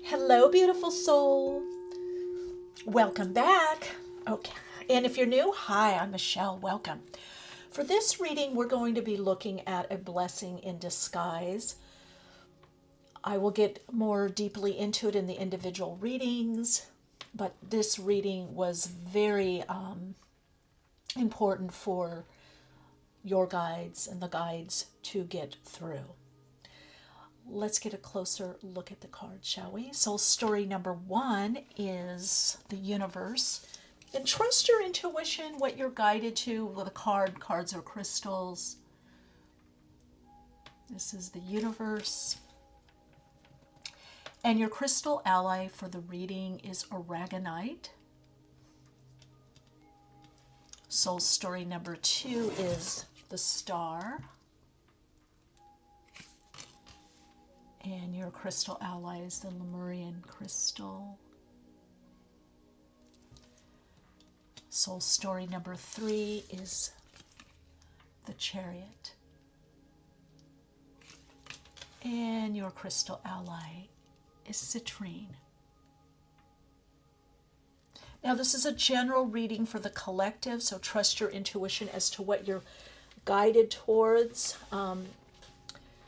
Hello, beautiful soul. Welcome back. Okay. And if you're new, hi, I'm Michele. Welcome. For this reading, we're going to be looking at a blessing in disguise. I will get more deeply into it in the individual readings, but this reading was very important for your guides and the guides to get through. Let's get a closer look at the cards, shall we? Soul story number 1 is the universe. And trust your intuition, what you're guided to with a card. Cards are crystals. This is the universe. And your crystal ally for the reading is Aragonite. Soul story number 2 is the star. And your crystal ally is the Lemurian crystal. Soul story number 3 is the Chariot. And your crystal ally is Citrine. Now, this is a general reading for the collective, so trust your intuition as to what you're guided towards.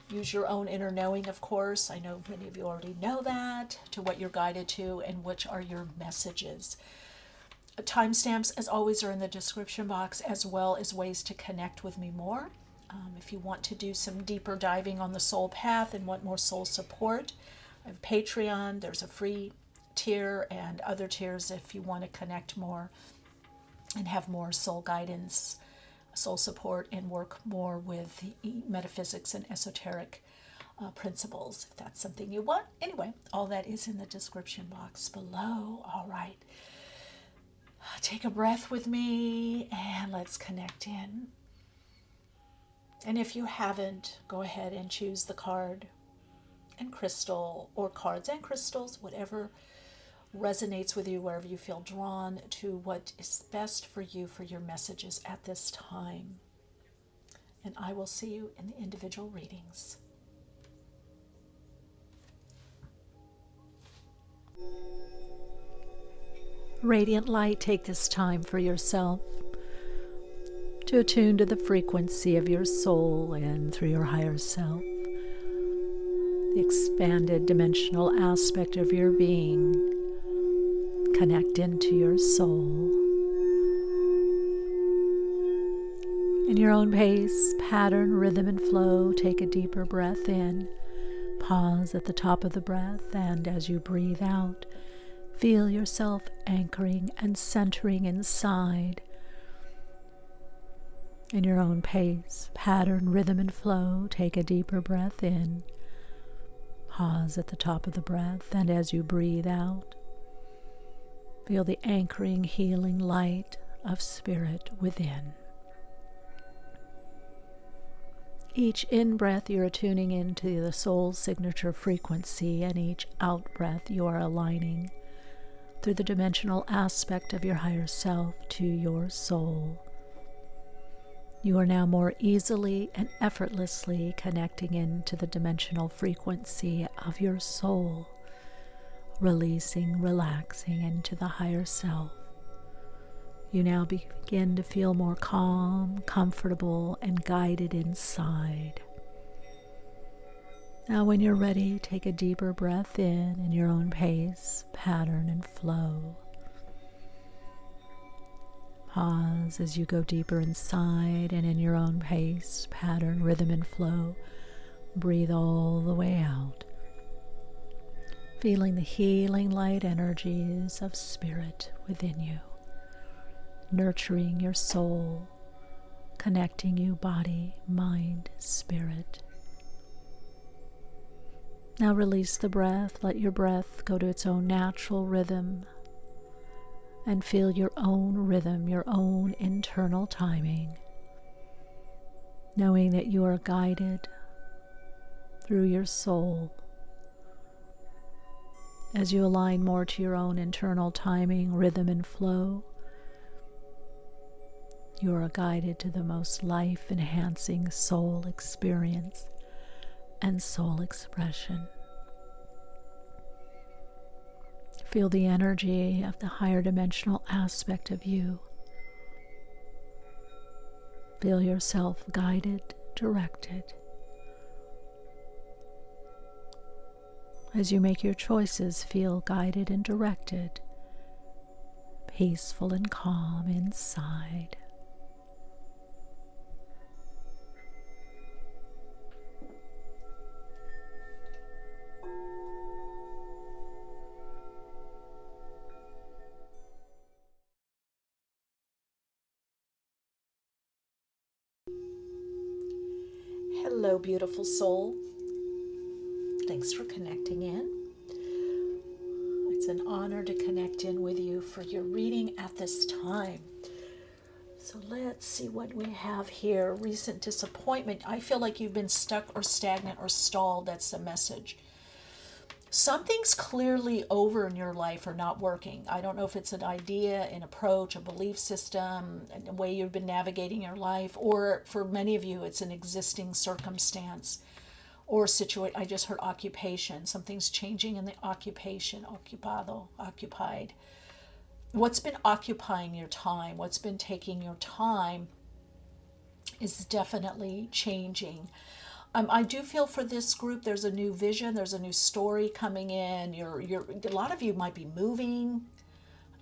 Use your own inner knowing, of course. I know many of you already know that, to what you're guided to and which are your messages. Timestamps, as always, are in the description box, as well as ways to connect with me more. If you want to do some deeper diving on the soul path and want more soul support, I have Patreon. There's a free tier and other tiers if you want to connect more and have more soul guidance, soul support, and work more with metaphysics and esoteric principles, if that's something you want. Anyway, all that is in the description box below. All right. Take a breath with me and let's connect in. And if you haven't, go ahead and choose the card and crystal, or cards and crystals, whatever resonates with you, wherever you feel drawn to what is best for you for your messages at this time. And I will see you in the individual readings. Radiant light, take this time for yourself to attune to the frequency of your soul and through your higher self, the expanded dimensional aspect of your being. Connect into your soul. In your own pace, pattern, rhythm, and flow, take a deeper breath in. Pause at the top of the breath, and as you breathe out, feel yourself anchoring and centering inside. In your own pace, pattern, rhythm, and flow, take a deeper breath in. Pause at the top of the breath, and as you breathe out, feel the anchoring, healing light of spirit within. Each in-breath you are tuning into the soul's signature frequency, and each out-breath you are aligning through the dimensional aspect of your higher self to your soul. You are now more easily and effortlessly connecting into the dimensional frequency of your soul, releasing, relaxing into the higher self. You now begin to feel more calm, comfortable, and guided inside. Now, when you're ready, take a deeper breath in your own pace, pattern, and flow. Pause as you go deeper inside, and in your own pace, pattern, rhythm, and flow, breathe all the way out, feeling the healing light energies of spirit within you, nurturing your soul, connecting you body, mind, spirit. Now release the breath. Let your breath go to its own natural rhythm and feel your own rhythm, your own internal timing, knowing that you are guided through your soul. As you align more to your own internal timing, rhythm, and flow, you are guided to the most life-enhancing soul experience and soul expression. Feel the energy of the higher dimensional aspect of you. Feel yourself guided, directed. As you make your choices, feel guided and directed, peaceful and calm inside. Hello, beautiful soul. Thanks for connecting in. It's an honor to connect in with you for your reading at this time. So let's see what we have here. Recent disappointment. I feel like you've been stuck or stagnant or stalled. That's the message. Something's clearly over in your life or not working. I don't know if it's an idea, an approach, a belief system, a way you've been navigating your life, or for many of you, it's an existing circumstance or situation. I just heard occupation. Something's changing in the occupation. Occupado, occupied. What's been occupying your time, what's been taking your time is definitely changing. I do feel for this group, there's a new vision, there's a new story coming in. A lot of you might be moving.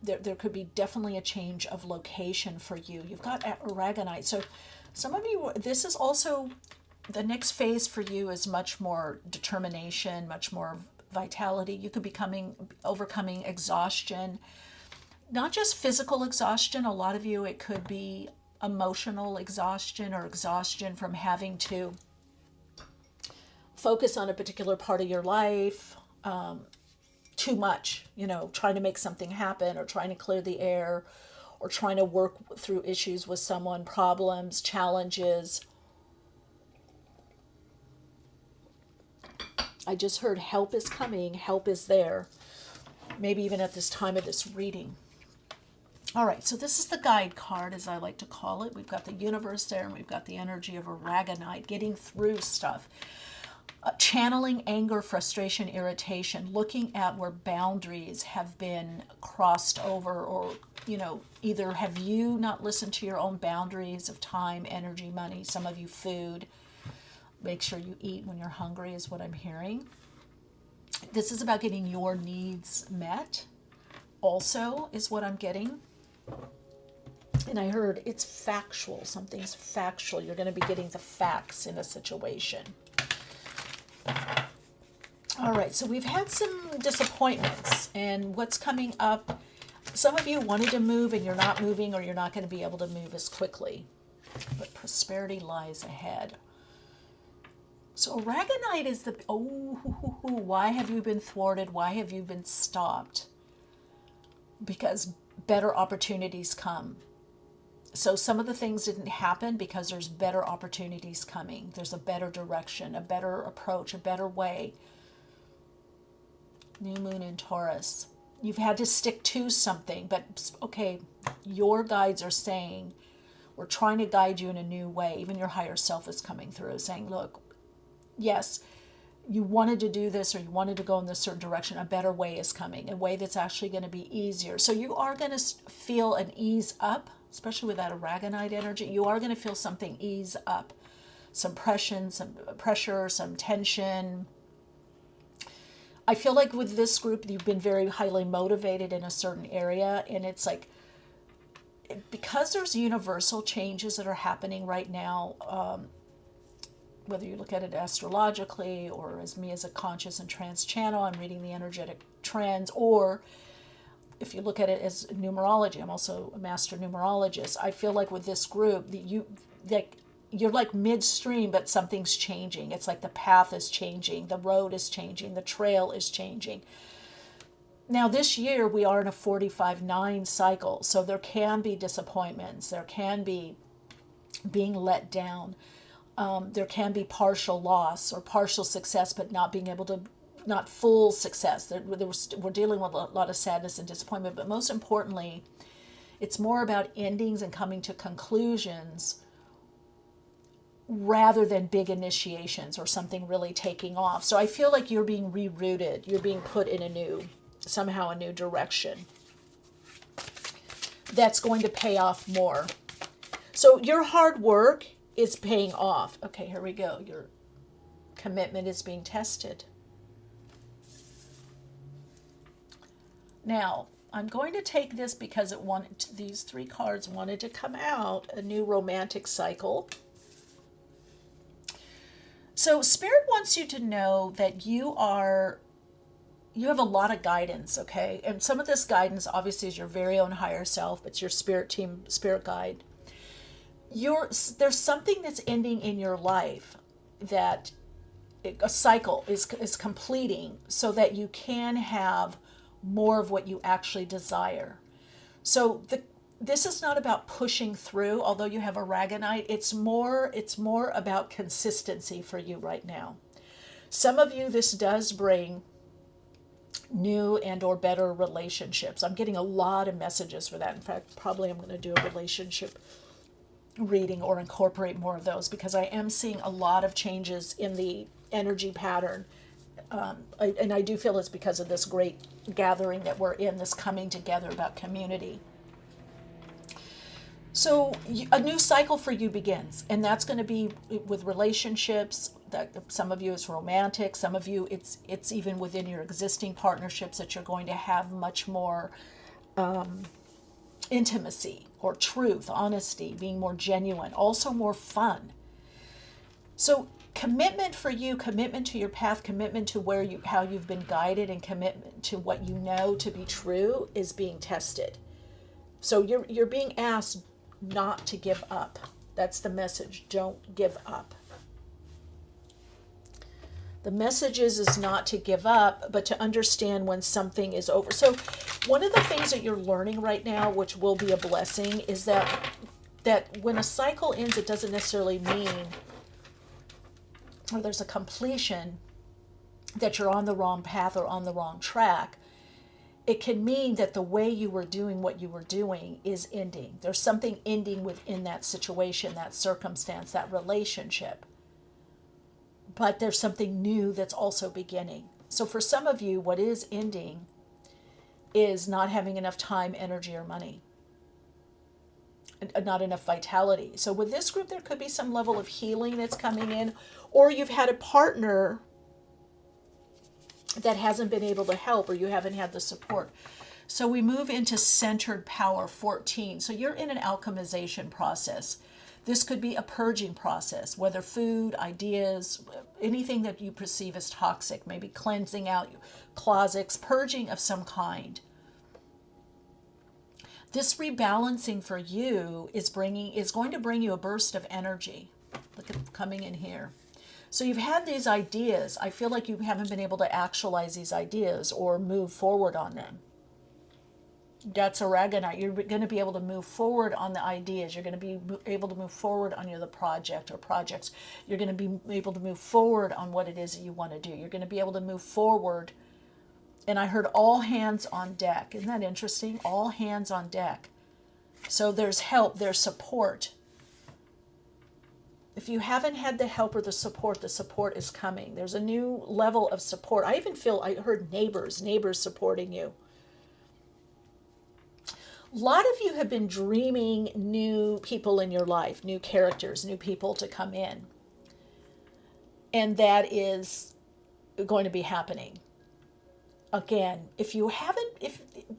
There could be definitely a change of location for you. You've got Aragonite. So some of you, this is also, the next phase for you is much more determination, much more vitality. You could be overcoming exhaustion. Not just physical exhaustion. A lot of you, it could be emotional exhaustion or exhaustion from having to focus on a particular part of your life too much, trying to make something happen or trying to clear the air or trying to work through issues with someone, problems, challenges. I just heard help is coming, help is there, maybe even at this time of this reading. All right, so this is the guide card, as I like to call it. We've got the universe there, and we've got the energy of Aragonite, getting through stuff. Channeling anger, frustration, irritation, looking at where boundaries have been crossed over, or, either have you not listened to your own boundaries of time, energy, money, some of you food. Make sure you eat when you're hungry is what I'm hearing. This is about getting your needs met also is what I'm getting. And I heard it's factual. Something's factual. You're going to be getting the facts in a situation. All right, so we've had some disappointments, and what's coming up, some of you wanted to move and you're not moving, or you're not going to be able to move as quickly, but prosperity lies ahead. So Aragonite is why have you been thwarted? Why have you been stopped? Because better opportunities come. So some of the things didn't happen because there's better opportunities coming. There's a better direction, a better approach, a better way. New moon in Taurus. You've had to stick to something, but okay, your guides are saying, we're trying to guide you in a new way. Even your higher self is coming through saying, look, yes, you wanted to do this or you wanted to go in this certain direction. A better way is coming, a way that's actually going to be easier. So you are going to feel an ease up, especially with that Aragonite energy. You are going to feel something ease up, some pressure, some tension. I feel like with this group, you've been very highly motivated in a certain area, and it's like, because there's universal changes that are happening right now, whether you look at it astrologically or as me as a conscious and trance channel, I'm reading the energetic trends, or if you look at it as numerology, I'm also a master numerologist. I feel like with this group, you're like midstream, but something's changing. It's like the path is changing, the road is changing, the trail is changing. Now this year we are in a 45-9 cycle, so there can be disappointments, there can be being let down, there can be partial loss or partial success, but not being able to, not full success. We're dealing with a lot of sadness and disappointment, but most importantly, it's more about endings and coming to conclusions rather than big initiations or something really taking off. So I feel like you're being rerouted, you're being put in a new somehow a new direction that's going to pay off more. So your hard work is paying off. Okay, here we go. Your commitment is being tested. Now, I'm going to take this because these 3 cards wanted to come out, a new romantic cycle. So Spirit wants you to know that you have a lot of guidance, okay? And some of this guidance obviously is your very own higher self. It's your spirit team, spirit guide. There's something that's ending in your life that a cycle is completing so that you can have more of what you actually desire. So this is not about pushing through, although you have Aragonite. It's more about consistency for you right now. Some of you, this does bring new and or better relationships. I'm getting a lot of messages for that. In fact, probably I'm going to do a relationship reading or incorporate more of those, because I am seeing a lot of changes in the energy pattern. And I do feel it's because of this great gathering that we're in, this coming together about community. So a new cycle for you begins, and that's going to be with relationships. That some of you it's romantic, some of you it's even within your existing partnerships that you're going to have much more intimacy or truth, honesty, being more genuine, also more fun. So commitment for you, commitment to your path, commitment to how you've been guided, and commitment to what you know to be true is being tested. So you're being asked not to give up. That's the message. Don't give up. The message is not to give up, but to understand when something is over. So one of the things that you're learning right now, which will be a blessing, is that when a cycle ends, it doesn't necessarily mean, or there's a completion, that you're on the wrong path or on the wrong track. It can mean that the way you were doing what you were doing is ending. There's something ending within that situation, that circumstance, that relationship. But there's something new that's also beginning. So for some of you, what is ending is not having enough time, energy, or money. Not enough vitality. So with this group, there could be some level of healing that's coming in, or you've had a partner that hasn't been able to help, or you haven't had the support. So we move into centered power, 14. So you're in an alchemization process. This could be a purging process, whether food, ideas, anything that you perceive as toxic, maybe cleansing out closets, purging of some kind. This rebalancing for you is going to bring you a burst of energy. Look at coming in here. So you've had these ideas. I feel like you haven't been able to actualize these ideas or move forward on them. That's Aragonite. You're going to be able to move forward on the ideas. You're going to be able to move forward on the project or projects. You're going to be able to move forward on what it is that you want to do. You're going to be able to move forward. And I heard all hands on deck. Isn't that interesting? All hands on deck. So there's help, there's support. If you haven't had the help or the support is coming. There's a new level of support. I heard neighbors supporting you. A lot of you have been dreaming new people in your life, new characters, new people to come in. And that is going to be happening. Again,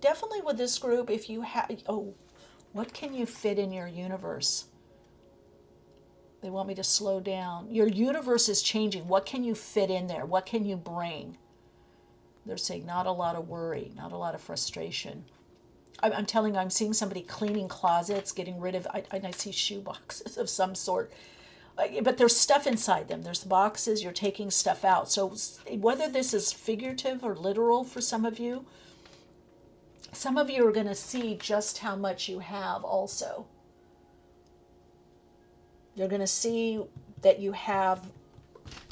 definitely with this group, what can you fit in your universe? They want me to slow down. Your universe is changing. What can you fit in there? What can you bring? They're saying not a lot of worry, not a lot of frustration. I'm telling you, I'm seeing somebody cleaning closets, getting rid of, I see shoe boxes of some sort. But there's stuff inside them. There's boxes, you're taking stuff out. So whether this is figurative or literal for some of you are going to see just how much you have also. You're going to see that you have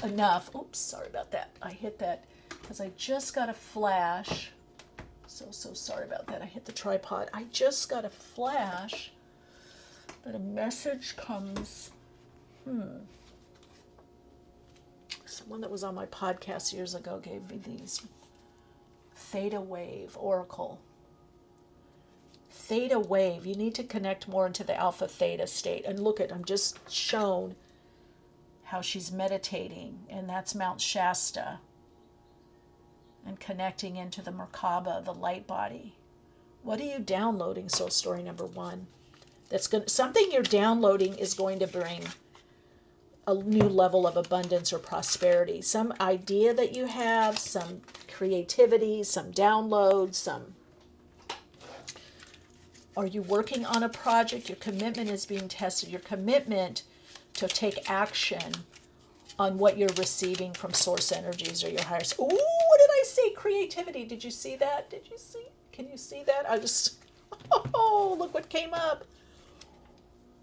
enough. Oops, sorry about that. I hit that because I just got a flash. So sorry about that. I hit the tripod. I just got a flash that a message comes. Someone that was on my podcast years ago gave me these. Theta wave, oracle. Theta wave. You need to connect more into the alpha theta state. And look I'm just shown how she's meditating, and that's Mount Shasta, and connecting into the Merkaba, the light body. What are you downloading, soul story number 1? That's going something you're downloading is going to bring a new level of abundance or prosperity. Some idea that you have, some creativity, some download, some. Are you working on a project? Your commitment is being tested. Your commitment to take action on what you're receiving from source energies or your higher. Ooh, what did I say? Creativity. Did you see that? Did you see? Can you see that? Oh, look what came up.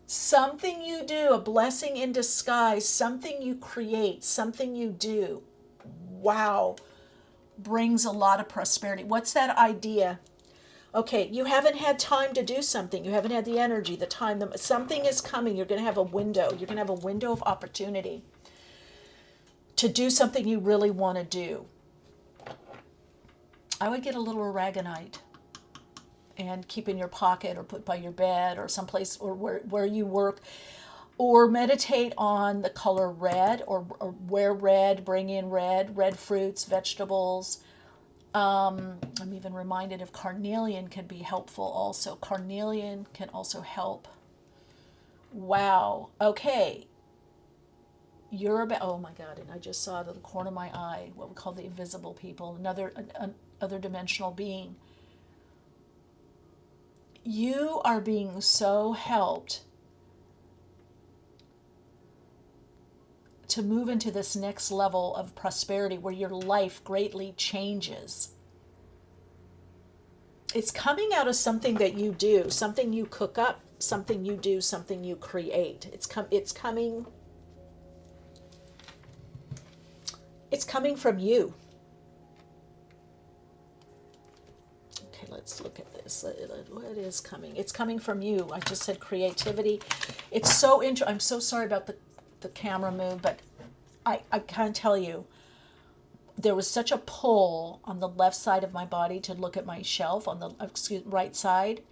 Something you do, a blessing in disguise, something you create, something you do. Wow. Brings a lot of prosperity. What's that idea? Okay, you haven't had time to do something. You haven't had the energy, the time. Something is coming. You're going to have a window. You're going to have a window of opportunity to do something you really want to do. I would get a little Aragonite and keep in your pocket or put by your bed or someplace or where you work, or meditate on the color red, or wear red, bring in red fruits, vegetables. I'm even reminded of carnelian can be helpful also. Carnelian can also help. Wow. Okay. You're about, oh my God, and I just saw the corner of my eye, what we call the invisible people, another dimensional being. You are being so helped to move into this next level of prosperity where your life greatly changes. It's coming out of something that you do, something you cook up, something you do, something you create. It's coming from you. Okay, let's look at this. What is coming? It's coming from you. I just said creativity. It's so I'm so sorry about the camera move, but I can't tell you. There was such a pull on the left side of my body to look at my shelf on the right side,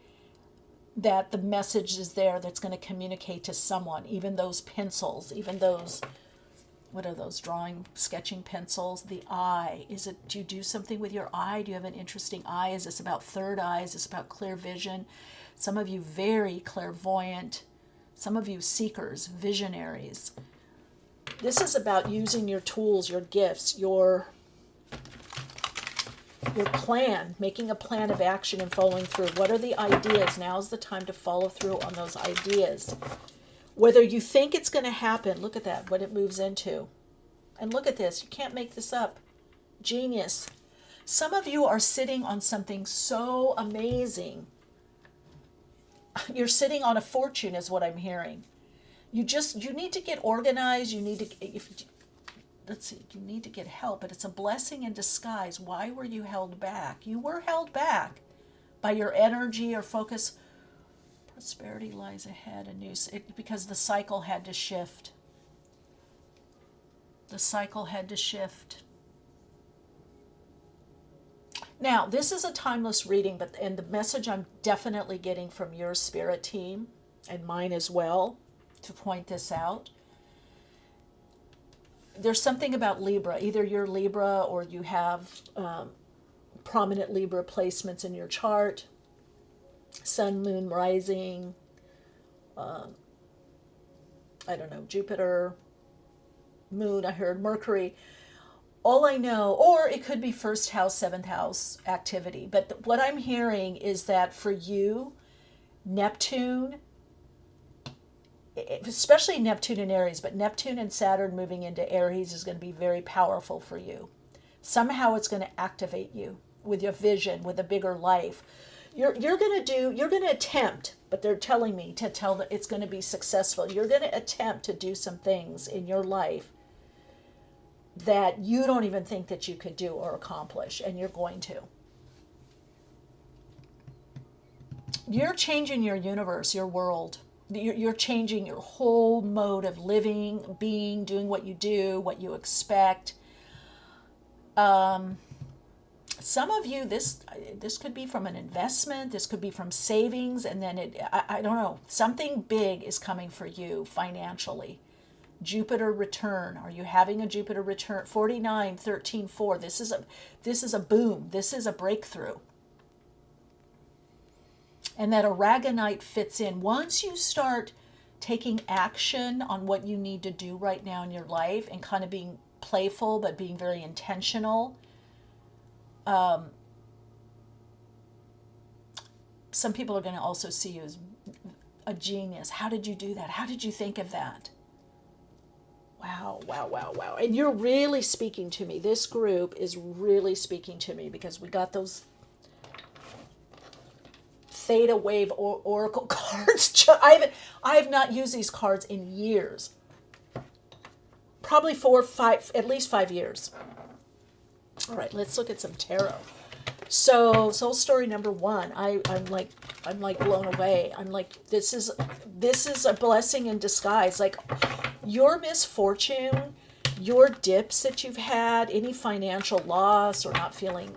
that the message is there that's going to communicate to someone. Even those pencils, even those, what are those sketching pencils? The eye. Do you do something with your eye? Do you have an interesting eye? Is this about third eye? Is this about clear vision? Some of you very clairvoyant. Some of you seekers, visionaries. This is about using your tools, your gifts, your plan, making a plan of action and following through. What are the ideas? Now's the time to follow through on those ideas. Whether you think it's going to happen, look at that, what it moves into. And look at this, you can't make this up. Genius. Some of you are sitting on something so amazing. You're sitting on a fortune is what I'm hearing. You need to get organized. You need to, you need to get help, but it's a blessing in disguise. Why were you held back? You were held back by your energy or focus. Prosperity lies ahead, because the cycle had to shift. The cycle had to shift. Now, this is a timeless reading, and the message I'm definitely getting from your spirit team, and mine as well, to point this out. There's something about Libra. Either you're Libra or you have prominent Libra placements in your chart. Sun, moon, rising, I don't know, Jupiter, moon, I heard Mercury. All I know, or it could be first house, seventh house activity. But what I'm hearing is that for you, Neptune, especially Neptune and Aries, but Neptune and Saturn moving into Aries is going to be very powerful for you. Somehow it's going to activate you with your vision, with a bigger life. You're going to attempt, but they're telling me to tell that it's going to be successful. You're going to attempt to do some things in your life that you don't even think that you could do or accomplish, and you're going to. You're changing your universe, your world. You're changing your whole mode of living, being, doing what you do, what you expect. some of you, this could be from an investment, this could be from savings, and then I don't know, something big is coming for you financially. Jupiter return. Are you having a Jupiter return? 49, 13, 4. This is a boom. This is a breakthrough. And that Aragonite fits in. Once you start taking action on what you need to do right now in your life and kind of being playful but being very intentional, some people are going to also see you as a genius. How did you do that? How did you think of that? Wow, wow, wow, wow. And you're really speaking to me. This group is really speaking to me because we got those theta wave oracle cards. I have not used these cards in years. Probably 4, 5, at least 5 years. All right, let's look at some tarot. So, soul story number 1. I'm like blown away. I'm like, this is a blessing in disguise. Like, your misfortune, your dips that you've had, any financial loss or not feeling,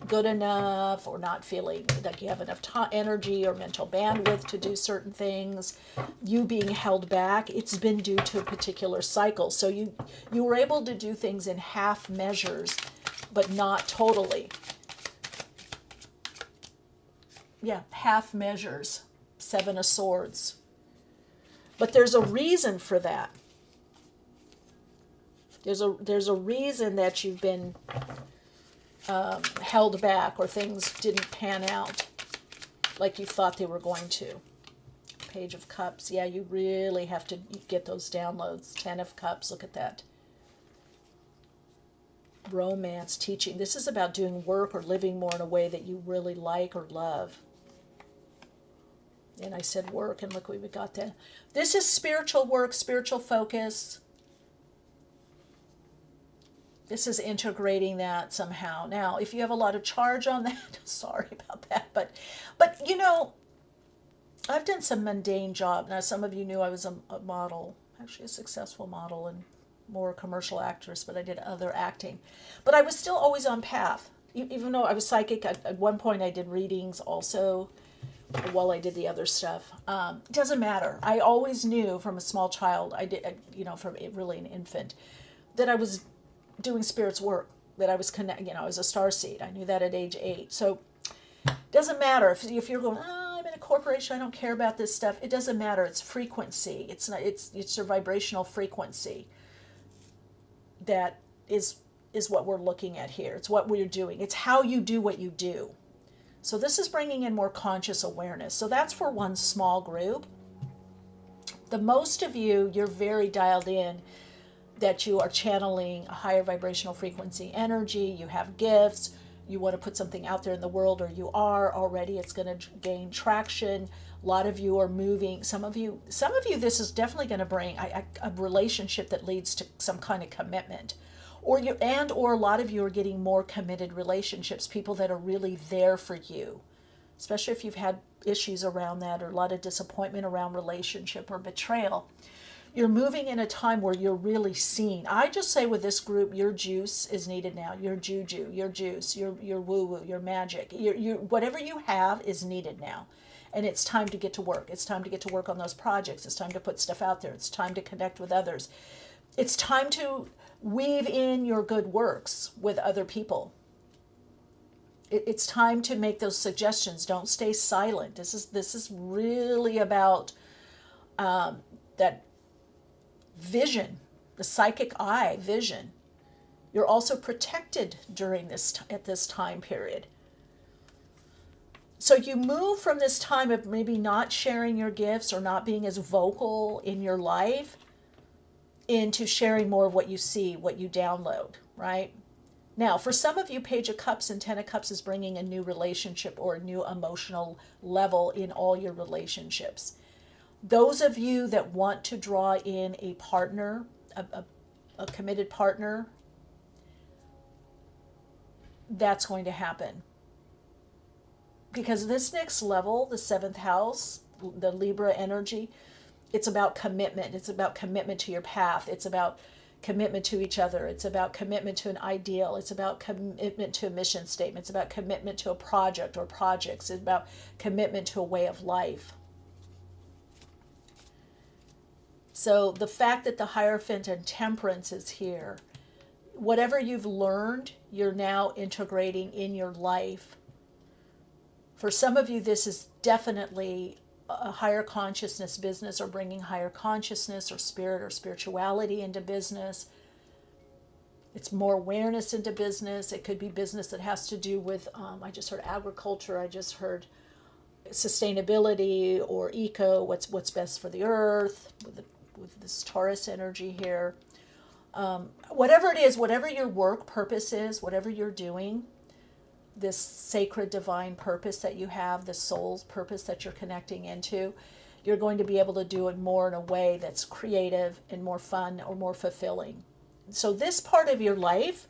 good enough, or not feeling like you have enough energy or mental bandwidth to do certain things, you being held back, it's been due to a particular cycle. So you were able to do things in half measures, but not totally. Yeah, half measures, 7 of Swords. But there's a reason for that. There's a reason that you've been held back, or things didn't pan out like you thought they were going to. Page of Cups. Yeah, you really have to get those downloads. 10 of Cups. Look at that. Romance, teaching. This is about doing work or living more in a way that you really like or love. And I said work, and look, we got that. This is spiritual work, spiritual focus. This is integrating that somehow. Now, if you have a lot of charge on that, sorry about that. But I've done some mundane job. Now, some of you knew I was a model, actually a successful model and more commercial actress, but I did other acting. But I was still always on path. Even though I was psychic, at one point I did readings also, while I did the other stuff. It doesn't matter. I always knew from a small child, from really an infant, that I was doing spirit's work, that I was I was a starseed. I knew that at age 8. So it doesn't matter if you're going, I'm in a corporation, I don't care about this stuff. It doesn't matter. It's frequency. It's your vibrational frequency that is what we're looking at here. It's what we're doing. It's how you do what you do. So this is bringing in more conscious awareness. So that's for one small group. The most of you, you're very dialed in that you are channeling a higher vibrational frequency energy. You have gifts. You want to put something out there in the world, or you are already. It's going to gain traction. A lot of you are moving. Some of you, this is definitely going to bring a relationship that leads to some kind of commitment. Or a lot of you are getting more committed relationships, people that are really there for you, especially if you've had issues around that, or a lot of disappointment around relationship or betrayal. You're moving in a time where you're really seen. I just say with this group, your juice is needed now. Your juju, your juice, your woo-woo, your magic, your whatever you have is needed now. And it's time to get to work. It's time to get to work on those projects. It's time to put stuff out there. It's time to connect with others. It's time to weave in your good works with other people. It's time to make those suggestions. Don't stay silent. This is really about that vision, the psychic eye vision. You're also protected during at this time period. So you move from this time of maybe not sharing your gifts or not being as vocal in your life into sharing more of what you see, what you download, right? Now, for some of you, Page of Cups and 10 of Cups is bringing a new relationship or a new emotional level in all your relationships. Those of you that want to draw in a partner, a committed partner, that's going to happen. Because this next level, the 7th house, the Libra energy, it's about commitment. It's about commitment to your path. It's about commitment to each other. It's about commitment to an ideal. It's about commitment to a mission statement. It's about commitment to a project or projects. It's about commitment to a way of life. So the fact that the Hierophant and Temperance is here, whatever you've learned, you're now integrating in your life. For some of you, this is definitely a higher consciousness business, or bringing higher consciousness or spirit or spirituality into business. It's more awareness into business. It could be business that has to do with, I just heard agriculture, I just heard sustainability or eco, what's best for the earth, with this Taurus energy here. Whatever it is, whatever your work purpose is, whatever you're doing, this sacred divine purpose that you have, the soul's purpose that you're connecting into, you're going to be able to do it more in a way that's creative and more fun or more fulfilling. So this part of your life,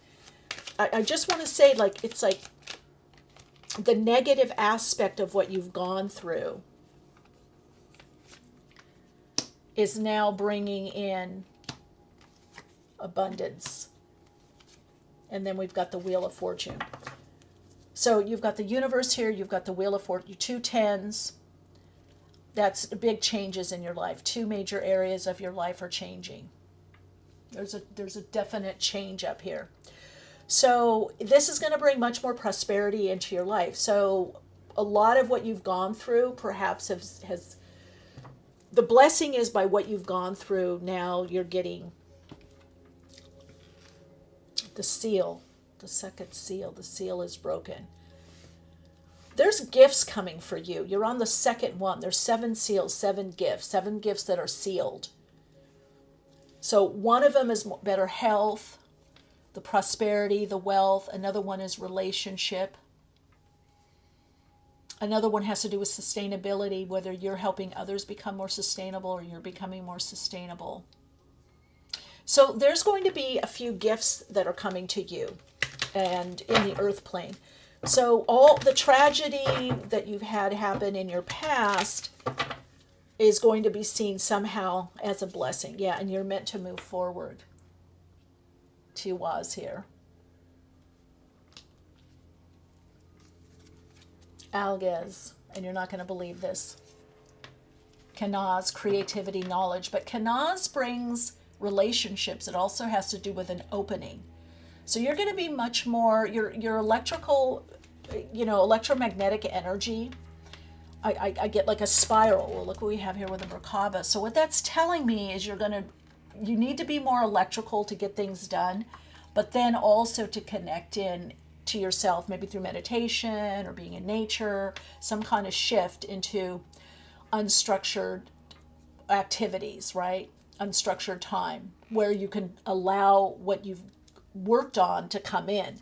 I just want to say, like, it's like the negative aspect of what you've gone through is now bringing in abundance. And then we've got the Wheel of Fortune. So you've got the universe here, you've got the Wheel of Fortune, 2 tens. That's big changes in your life. 2 major areas of your life are changing. There's a definite change up here. So this is going to bring much more prosperity into your life. So a lot of what you've gone through perhaps has the blessing is by what you've gone through, now you're getting the seal. The second seal. The seal is broken. There's gifts coming for you. You're on the second one. There's 7 seals, 7 gifts that are sealed. So one of them is better health, the prosperity, the wealth. Another one is relationship. Another one has to do with sustainability, whether you're helping others become more sustainable or you're becoming more sustainable. So there's going to be a few gifts that are coming to you and in the earth plane. So all the tragedy that you've had happen in your past is going to be seen somehow as a blessing. Yeah, and you're meant to move forward. 2 was here. Alges, and you're not going to believe this. Kanaz, creativity, knowledge. But Kanaz brings relationships. It also has to do with an opening. So you're going to be much more, your electrical, electromagnetic energy. I get like a spiral. Well, look what we have here with the Merkaba. So what that's telling me is you need to be more electrical to get things done, but then also to connect in to yourself, maybe through meditation or being in nature, some kind of shift into unstructured activities, right? Unstructured time, where you can allow what you've worked on to come in.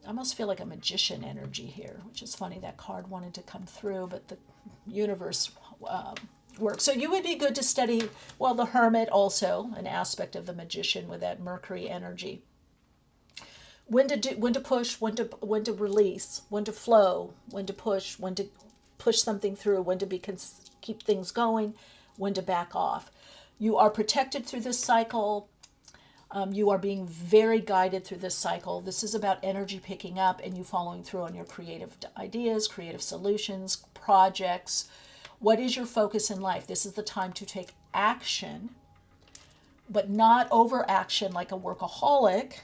I almost feel like a magician energy here, which is funny. That card wanted to come through, but the universe works. So you would be good to study, well, the Hermit also, an aspect of the magician with that Mercury energy. When to push, when to release, when to flow, when to push something through, when to keep things going, when to back off. You are protected through this cycle. You are being very guided through this cycle. This is about energy picking up and you following through on your creative ideas, creative solutions, projects. What is your focus in life? This is the time to take action, but not overaction like a workaholic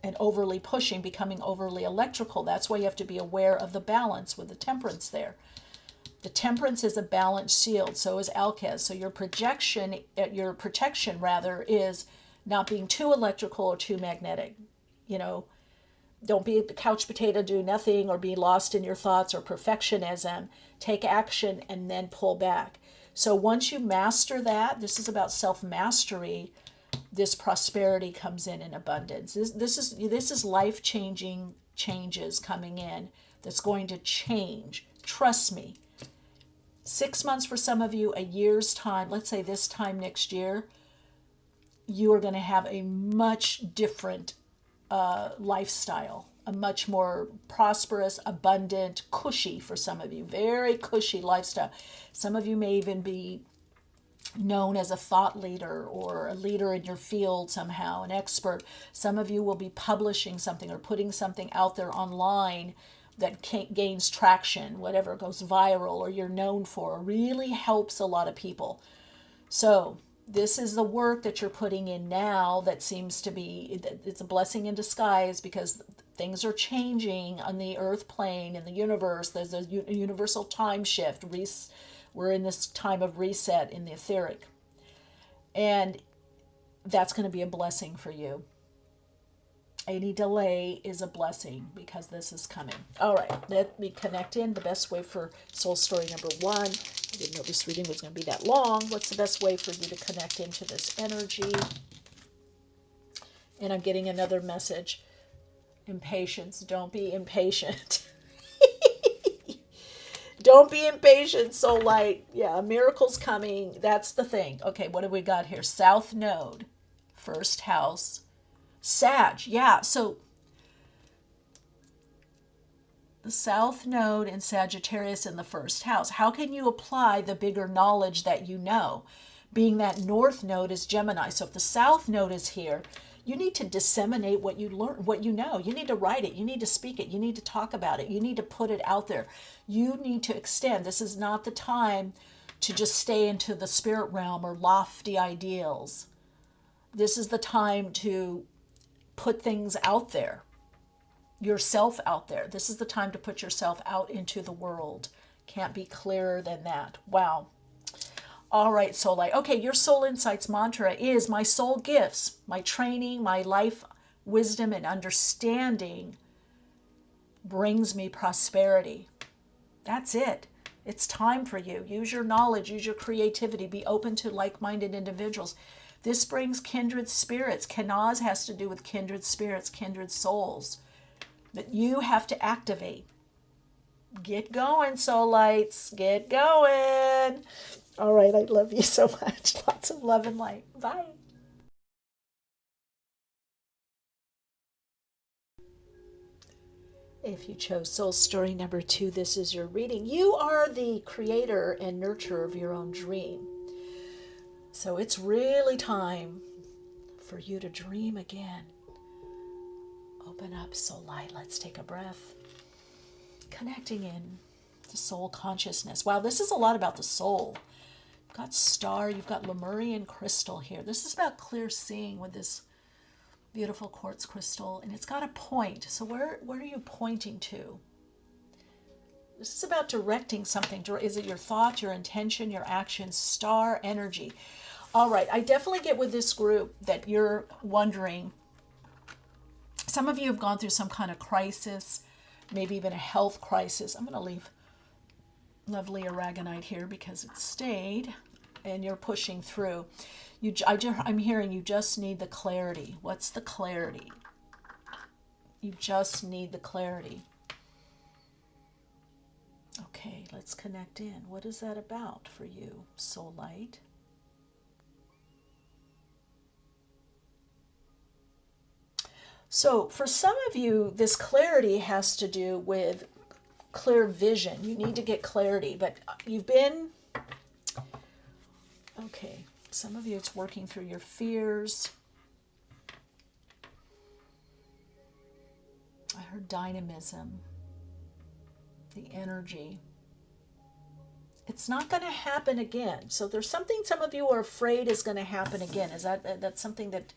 and overly pushing, becoming overly electrical. That's why you have to be aware of the balance with the Temperance there. The Temperance is a balanced shield, so is Alkes. So your protection is not being too electrical or too magnetic. Don't be a couch potato, do nothing, or be lost in your thoughts or perfectionism. Take action and then pull back. So once you master that, this is about self-mastery, this prosperity comes in abundance. This is life-changing changes coming in that's going to change. Trust me. 6 months for some of you, a year's time, let's say this time next year, you are going to have a much different lifestyle, a much more prosperous, abundant, cushy for some of you, very cushy lifestyle. Some of you may even be known as a thought leader or a leader in your field somehow, an expert. Some of you will be publishing something or putting something out there online that gains traction, whatever, goes viral, or you're known for, really helps a lot of people. So this is the work that you're putting in now that seems to be, it's a blessing in disguise, because things are changing on the earth plane, in the universe. There's a universal time shift. We're in this time of reset in the etheric. And that's going to be a blessing for you. Any delay is a blessing because this is coming. All right, let me connect in. The best way for soul story number 1. I didn't know this reading was going to be that long. What's the best way for you to connect into this energy? And I'm getting another message. Impatience. Don't be impatient. Don't be impatient, soul light. Yeah, a miracle's coming. That's the thing. Okay, what have we got here? South Node, first house. Sag, yeah, so the South Node in Sagittarius in the first house. How can you apply the bigger knowledge that you know? Being that North Node is Gemini. So if the South Node is here, you need to disseminate what you learn, what you know. You need to write it. You need to speak it. You need to talk about it. You need to put it out there. You need to extend. This is not the time to just stay into the spirit realm or lofty ideals. This is the time to put things out there, yourself out there. This is the time to put yourself out into the world. Can't be clearer than that. Wow. All right, soul light. Okay, your soul insights mantra is: my soul gifts, my training, my life wisdom and understanding brings me prosperity. That's it. It's time for you. Use your knowledge, use your creativity, be open to like-minded individuals. This brings kindred spirits. Kanaz has to do with kindred spirits, kindred souls that you have to activate. Get going, soul lights. Get going. All right, I love you so much. Lots of love and light. Bye. If you chose soul story number 2, this is your reading. You are the creator and nurturer of your own dream. So it's really time for you to dream again. Open up, soul light. Let's take a breath. Connecting in to soul consciousness. Wow, this is a lot about the soul. You've got star, you've got Lemurian crystal here. This is about clear seeing with this beautiful quartz crystal, and it's got a point. So where are you pointing to? This is about directing something. Is it your thought, your intention, your action? Star energy. All right, I definitely get with this group that you're wondering. Some of you have gone through some kind of crisis, maybe even a health crisis. I'm going to leave lovely Aragonite here because it stayed, and you're pushing through. I'm hearing you just need the clarity. What's the clarity? You just need the clarity. Okay, let's connect in. What is that about for you, soul light? So for some of you, this clarity has to do with clear vision. You need to get clarity, but you've been, okay, some of you it's working through your fears. I heard dynamism, the energy. It's not going to happen again. So there's something some of you are afraid is going to happen again. Is that's something that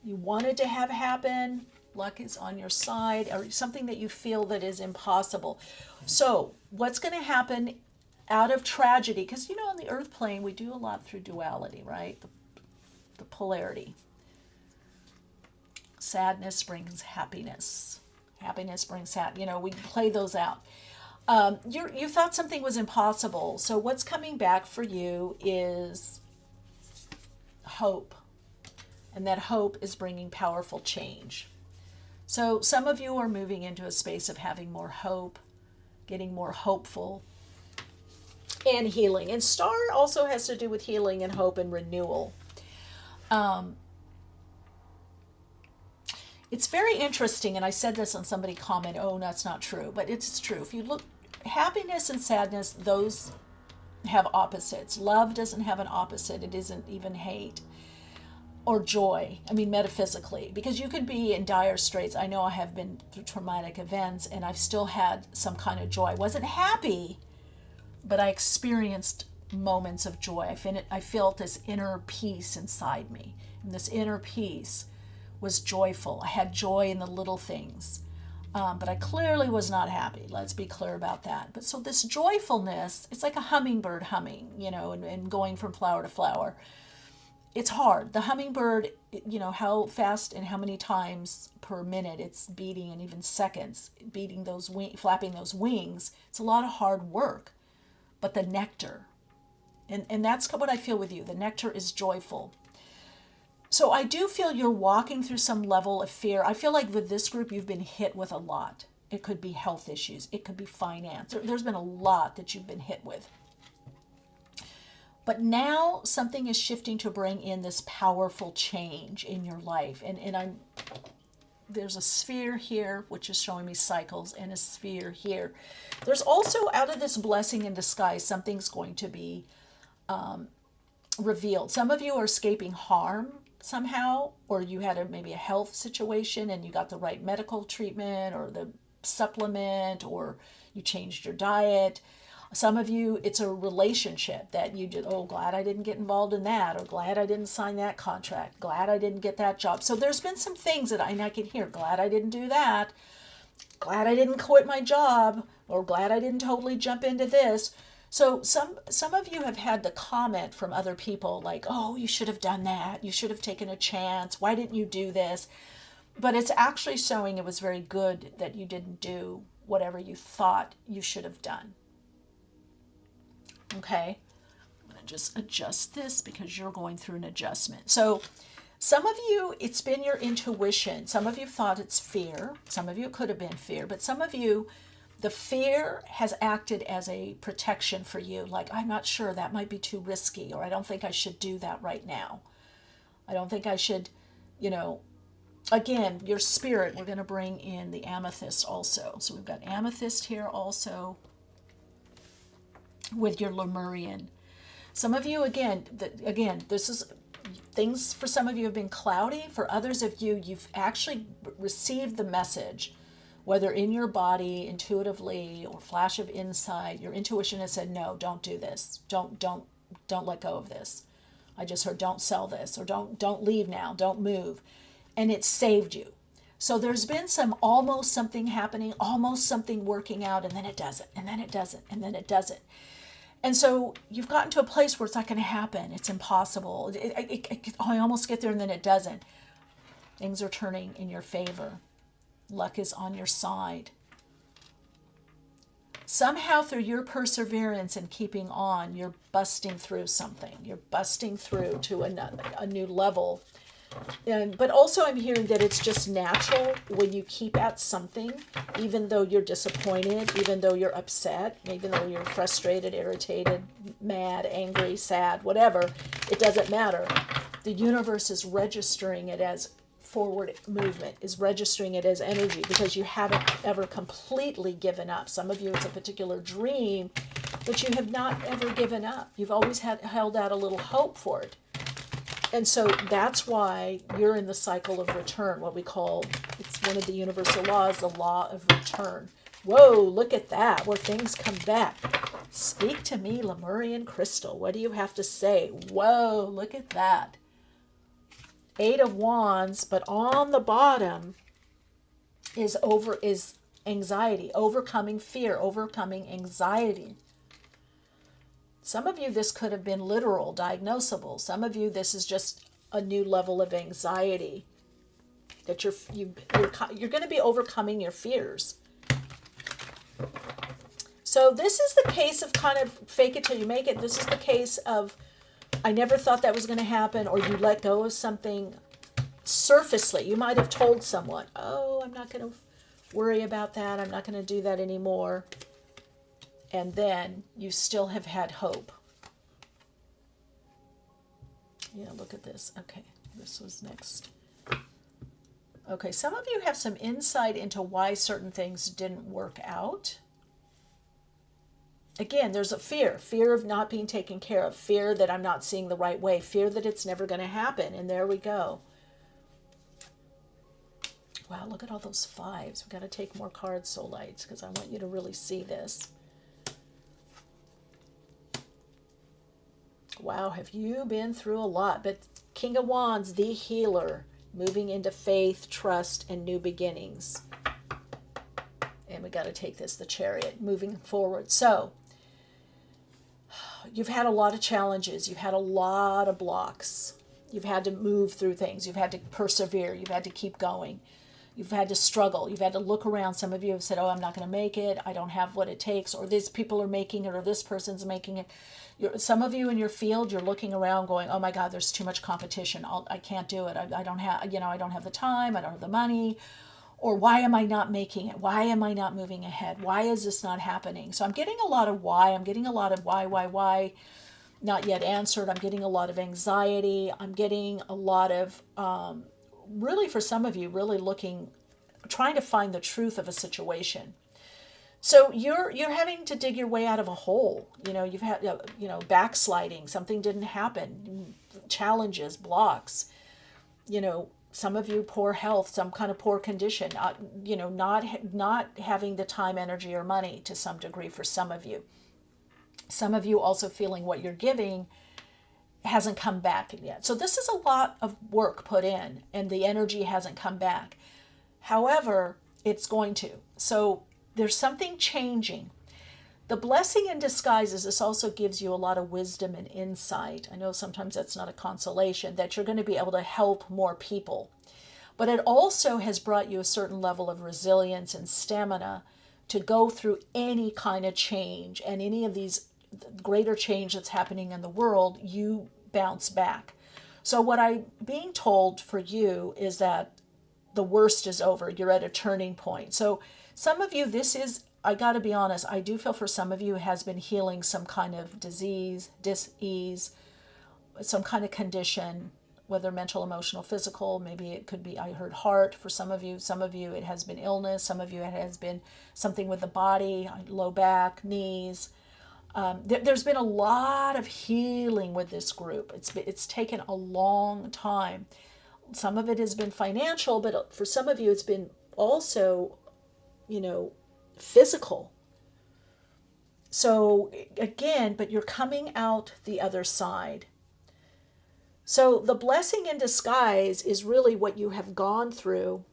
you wanted to have happen? Luck is on your side, or something that you feel that is impossible. So what's going to happen out of tragedy? Because, on the earth plane, we do a lot through duality, right? The polarity. Sadness brings happiness. Happiness brings we play those out. You thought something was impossible. So what's coming back for you is hope. And that hope is bringing powerful change. So some of you are moving into a space of having more hope, getting more hopeful, and healing. And star also has to do with healing and hope and renewal. It's very interesting, and I said this on somebody comment, oh, that's not true, but it's true. If you look, happiness and sadness, those have opposites. Love doesn't have an opposite. It isn't even hate or joy. I mean, metaphysically, because you can be in dire straits. I know I have been through traumatic events and I've still had some kind of joy. I wasn't happy, but I experienced moments of joy. I felt this inner peace inside me. And this inner peace was joyful. I had joy in the little things. But I clearly was not happy. Let's be clear about that. But so this joyfulness, it's like a hummingbird humming, and going from flower to flower. It's hard. The hummingbird, how fast and how many times per minute it's beating, and even seconds, beating those flapping those wings. It's a lot of hard work. But the nectar, and that's what I feel with you. The nectar is joyful. So I do feel you're walking through some level of fear. I feel like with this group, you've been hit with a lot. It could be health issues. It could be finance. There's been a lot that you've been hit with. But now something is shifting to bring in this powerful change in your life. And there's a sphere here, which is showing me cycles, and a sphere here. There's also, out of this blessing in disguise, something's going to be revealed. Some of you are escaping harm somehow, or you had maybe a health situation and you got the right medical treatment or the supplement, or you changed your diet. Some of you, it's a relationship that you did, glad I didn't get involved in that, or glad I didn't sign that contract, glad I didn't get that job. So there's been some things that I can hear, glad I didn't do that, glad I didn't quit my job, or glad I didn't totally jump into this. So some of you have had the comment from other people like, oh, you should have done that. You should have taken a chance. Why didn't you do this? But it's actually showing it was very good that you didn't do whatever you thought you should have done. Okay, I'm going to just adjust this because you're going through an adjustment. So some of you, it's been your intuition. Some of you thought it's fear. Some of you, it could have been fear. But some of you, the fear has acted as a protection for you. Like, I'm not sure, that might be too risky, or I don't think I should do that right now. I don't think I should, again, your spirit, we're going to bring in the amethyst also. So we've got amethyst here also with your Lemurian. Some of you, again, this is, things for some of you have been cloudy. For others of you, you've actually received the message, whether in your body, intuitively, or flash of insight. Your intuition has said, no, don't do this. Don't let go of this. I just heard, don't sell this, or don't leave now, don't move. And it saved you. So there's been almost something happening, almost something working out, and then it doesn't, and then it doesn't, and then it doesn't. And so you've gotten to a place where it's not going to happen. It's impossible. I almost get there, and then it doesn't. Things are turning in your favor. Luck is on your side. Somehow through your perseverance and keeping on, you're busting through something. You're busting through to a new level. But also I'm hearing that it's just natural when you keep at something, even though you're disappointed, even though you're upset, even though you're frustrated, irritated, mad, angry, sad, whatever, it doesn't matter. The universe is registering it as forward movement, is registering it as energy, because you haven't ever completely given up. Some of you, it's a particular dream, but you have not ever given up. You've always held out a little hope for it. And so that's why you're in the cycle of return, what we call, it's one of the universal laws, the law of return. Whoa, look at that, where things come back. Speak to me, Lemurian Crystal. What do you have to say? Whoa, look at that. 8 of Wands, but on the bottom is anxiety, overcoming fear, overcoming anxiety. Some of you, this could have been literal, diagnosable. Some of you, this is just a new level of anxiety that you're going to be overcoming your fears. So this is the case of kind of fake it till you make it. This is the case of, I never thought that was going to happen, or you let go of something surfacely. You might have told someone, oh, I'm not going to worry about that. I'm not going to do that anymore. And then you still have had hope. Yeah, look at this. Okay, this was next. Okay, some of you have some insight into why certain things didn't work out. again, there's a fear of not being taken care of, fear that I'm not seeing the right way, fear that it's never going to happen. And there we go. Wow, look at all those fives. We've got to take more cards, Soul Lights, because I want you to really see this. Wow, have you been through a lot? But King of Wands, the healer, moving into faith, trust, and new beginnings. And we got to take this, the Chariot, moving forward. So, you've had a lot of challenges. You've had a lot of blocks. You've had to move through things. You've had to persevere. You've had to keep going. You've had to struggle. You've had to look around. Some of you have said, oh, I'm not going to make it. I don't have what it takes. Or these people are making it, or this person's making it. Some of you in your field, you're looking around going, oh my God, there's too much competition. I can't do it. I don't have, I don't have the time. I don't have the money. Or why am I not making it? Why am I not moving ahead? Why is this not happening? So I'm getting a lot of why. I'm getting a lot of why, not yet answered. I'm getting a lot of anxiety. I'm getting a lot of, really for some of you, really trying to find the truth of a situation. So you're having to dig your way out of a hole. You've had, backsliding. Something didn't happen. Challenges, blocks. Some of you, poor health, some kind of poor condition, not having the time, energy, or money to some degree for some of you. Some of you also feeling what you're giving hasn't come back yet. So this is a lot of work put in, and the energy hasn't come back. However, it's going to. So there's something changing. The blessing in disguise is this also gives you a lot of wisdom and insight. I know sometimes that's not a consolation, that you're going to be able to help more people. But it also has brought you a certain level of resilience and stamina to go through any kind of change, and any of these greater change that's happening in the world, you bounce back. So what I'm being told for you is that the worst is over. You're at a turning point. So some of you, I got to be honest, I do feel for some of you it has been healing some kind of disease, dis-ease, some kind of condition, whether mental, emotional, physical. Maybe it could be, I heard heart for some of you. Some of you it has been illness. Some of you it has been something with the body, low back, knees. There's been a lot of healing with this group. It's taken a long time. Some of it has been financial, but for some of you it's been also, physical. So again, but you're coming out the other side. So the blessing in disguise is really what you have gone through.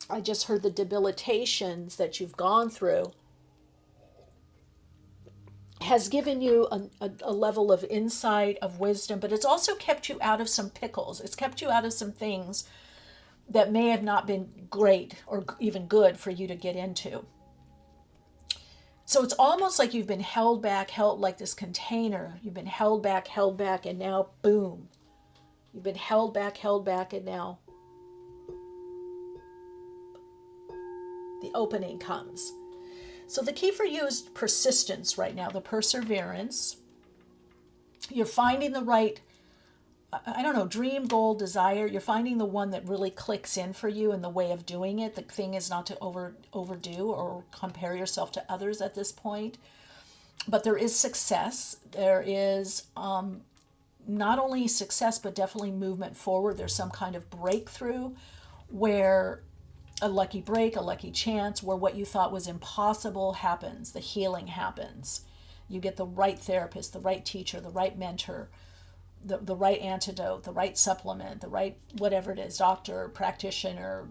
I just heard the debilitations that you've gone through has given you a level of insight, of wisdom, but it's also kept you out of some pickles. It's kept you out of some things that may have not been great or even good for you to get into. So it's almost like you've been held back, held like this container. You've been held back, and now boom. You've been held back, and now the opening comes. So the key for you is persistence right now, the perseverance. You're finding the right, dream, goal, desire. You're finding the one that really clicks in for you and the way of doing it. The thing is not to overdo or compare yourself to others at this point. But there is success. There is not only success, but definitely movement forward. There's some kind of breakthrough where a lucky break, a lucky chance, where what you thought was impossible happens. The healing happens. You get the right therapist, the right teacher, the right mentor, the right antidote, the right supplement, the right whatever it is, doctor, practitioner,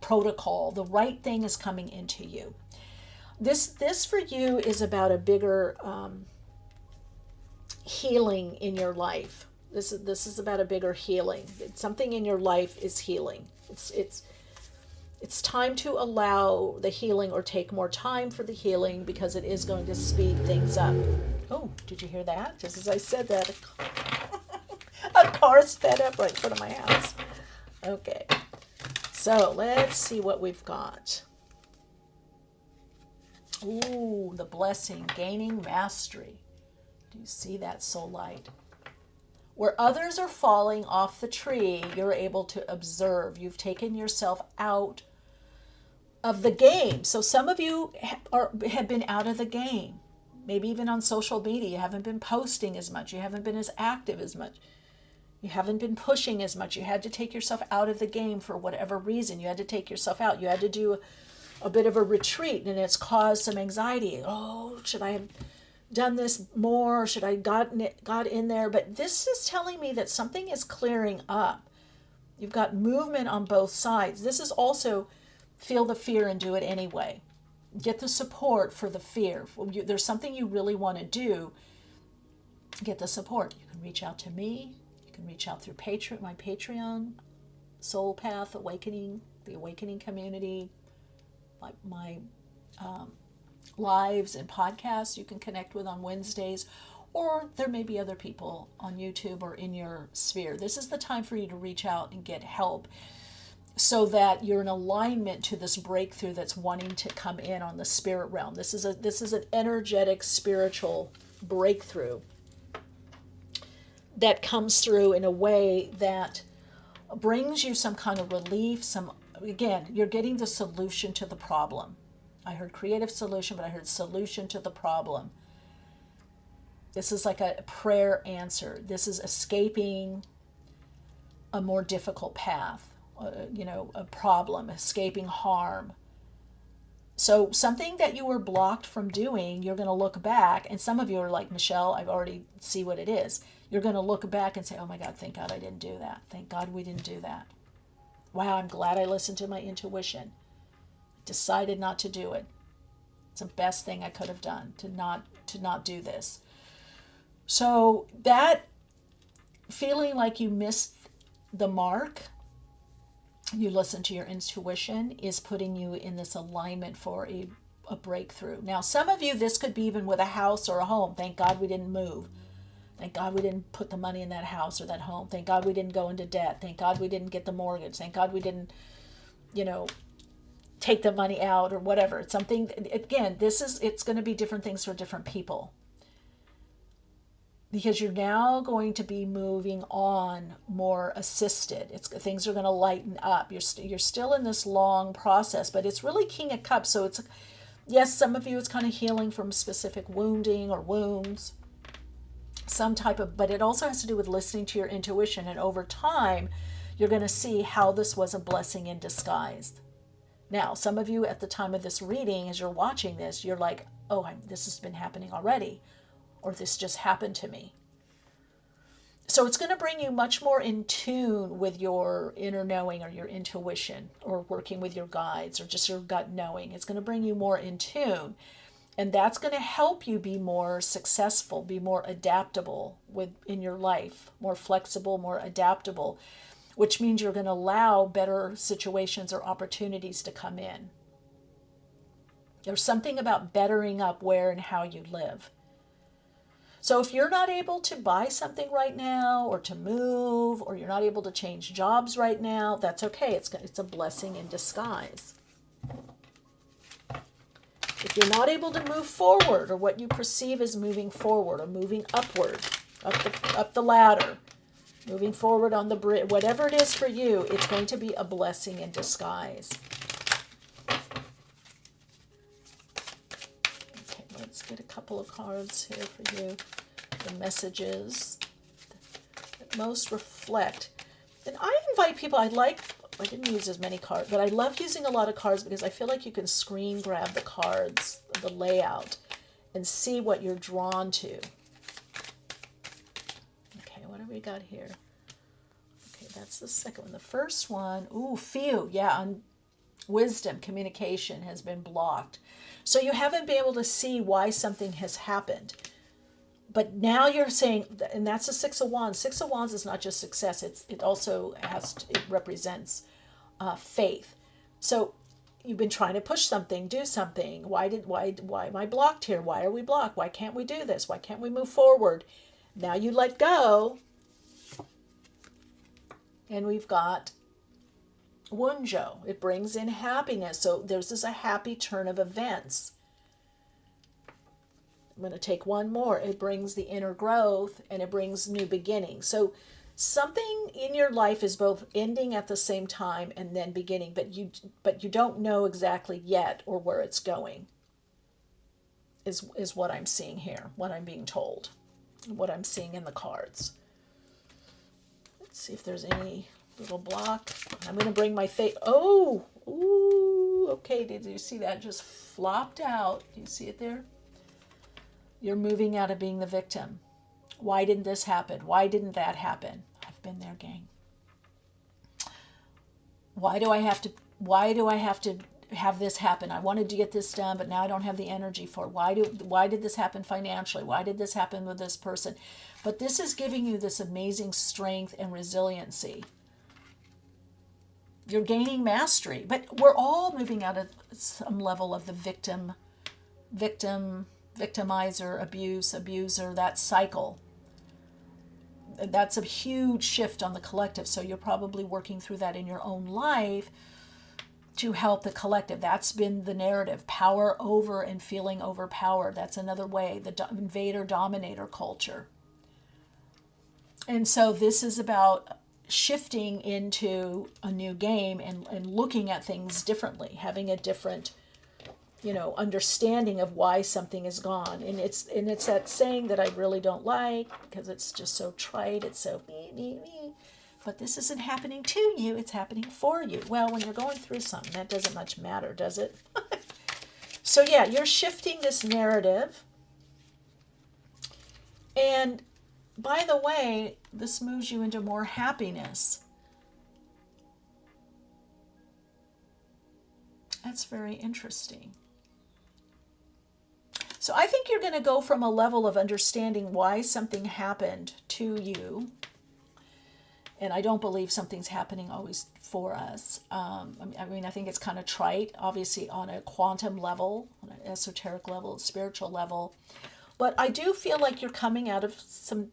protocol. The right thing is coming into you. This for you is about a bigger healing in your life. This is about a bigger healing. Something in your life is healing. It's time to allow the healing, or take more time for the healing, because it is going to speed things up. Oh, did you hear that? Just as I said that, a car sped up right in front of my house. Okay, so let's see what we've got. Ooh, the blessing, gaining mastery. Do you see that, soul light? Where others are falling off the tree, you're able to observe. You've taken yourself out of the game. So some of you have been out of the game. Maybe even on social media, you haven't been posting as much. You haven't been as active as much. You haven't been pushing as much. You had to take yourself out of the game for whatever reason. You had to take yourself out. You had to do a bit of a retreat, and it's caused some anxiety. Oh, should I have done this more? Should I got in there? But this is telling me that something is clearing up. You've got movement on both sides. This is also feel the fear and do it anyway. Get the support for the fear. There's something you really want to do. Get the support. You can reach out to me. You can reach out through my Patreon, Soul Path Awakening, the Awakening Community, my lives and podcasts you can connect with on Wednesdays, or there may be other people on YouTube or in your sphere. This is the time for you to reach out and get help so that you're in alignment to this breakthrough that's wanting to come in on the spirit realm. This is an energetic spiritual breakthrough that comes through in a way that brings you some kind of relief. Again, you're getting the solution to the problem. I heard creative solution, but I heard solution to the problem. This is like a prayer answer. This is escaping a more difficult path, a problem, escaping harm. So something that you were blocked from doing, you're going to look back, and some of you are like, Michele, I've already see what it is. You're going to look back and say, oh my God, thank God I didn't do that. Thank God we didn't do that. Wow, I'm glad I listened to my intuition. Decided not to do it. It's the best thing I could have done to not do this. So that feeling like you missed the mark, you listen to your intuition, is putting you in this alignment for a breakthrough. Now, some of you, this could be even with a house or a home. Thank God we didn't move. Thank God we didn't put the money in that house or that home. Thank God we didn't go into debt. Thank God we didn't get the mortgage. Thank God we didn't, take the money out or whatever. It's something, again, it's going to be different things for different people. Because you're now going to be moving on more assisted. Things are going to lighten up. You're still in this long process, but it's really King of Cups. So it's, yes, some of you it's kind of healing from specific wounding or wounds, but it also has to do with listening to your intuition. And over time, you're going to see how this was a blessing in disguise. Now, some of you at the time of this reading, as you're watching this, you're like, oh, this has been happening already, or this just happened to me. So it's going to bring you much more in tune with your inner knowing or your intuition, or working with your guides, or just your gut knowing. It's going to bring you more in tune. And that's going to help you be more successful, be more adaptable in your life, more flexible, more adaptable, which means you're going to allow better situations or opportunities to come in. There's something about bettering up where and how you live. So if you're not able to buy something right now, or to move, or you're not able to change jobs right now, that's okay. It's a blessing in disguise. If you're not able to move forward, or what you perceive as moving forward, or moving upward, up the ladder, moving forward on the bridge, whatever it is for you, it's going to be a blessing in disguise. Okay, let's get a couple of cards here for you. The messages that most reflect. And I invite people, I didn't use as many cards, but I love using a lot of cards because I feel like you can screen grab the cards, the layout, and see what you're drawn to. Okay, what do we got here? Okay, that's the second one. The first one, on wisdom, communication has been blocked. So you haven't been able to see why something has happened. But now you're saying, and that's the Six of Wands. Six of Wands is not just success. It also it represents faith. So you've been trying to push something, do something. Why am I blocked here? Why are we blocked? Why can't we do this? Why can't we move forward? Now you let go. And we've got Wunjo. It brings in happiness. So there's a happy turn of events. I'm going to take one more. It brings the inner growth, and it brings new beginnings. So something in your life is both ending at the same time and then beginning, but you don't know exactly yet or where it's going. is what I'm seeing here, what I'm being told, what I'm seeing in the cards. Let's see if there's any little block. I'm going to bring my face. Oh, ooh, okay. Did you see that? Just flopped out. Do you see it there? You're moving out of being the victim. Why didn't this happen? Why didn't that happen? I've been there, gang. Why do I have to have this happen? I wanted to get this done, but now I don't have the energy for it. Why did this happen financially? Why did this happen with this person? But this is giving you this amazing strength and resiliency. You're gaining mastery, but we're all moving out of some level of the victim, victimizer, abuser, that cycle. That's a huge shift on the collective. So you're probably working through that in your own life to help the collective. That's been the narrative. Power over and feeling overpowered. That's another way, the invader dominator culture. And so this is about shifting into a new game and looking at things differently, having a different, understanding of why something is gone. And it's that saying that I really don't like because it's just so trite. It's so me. But this isn't happening to you. It's happening for you. Well, when you're going through something, that doesn't much matter, does it? So yeah, you're shifting this narrative. And by the way, this moves you into more happiness. That's very interesting. So I think you're going to go from a level of understanding why something happened to you. And I don't believe something's happening always for us. I think it's kind of trite, obviously on a quantum level, on an esoteric level, spiritual level. But I do feel like you're coming out of some,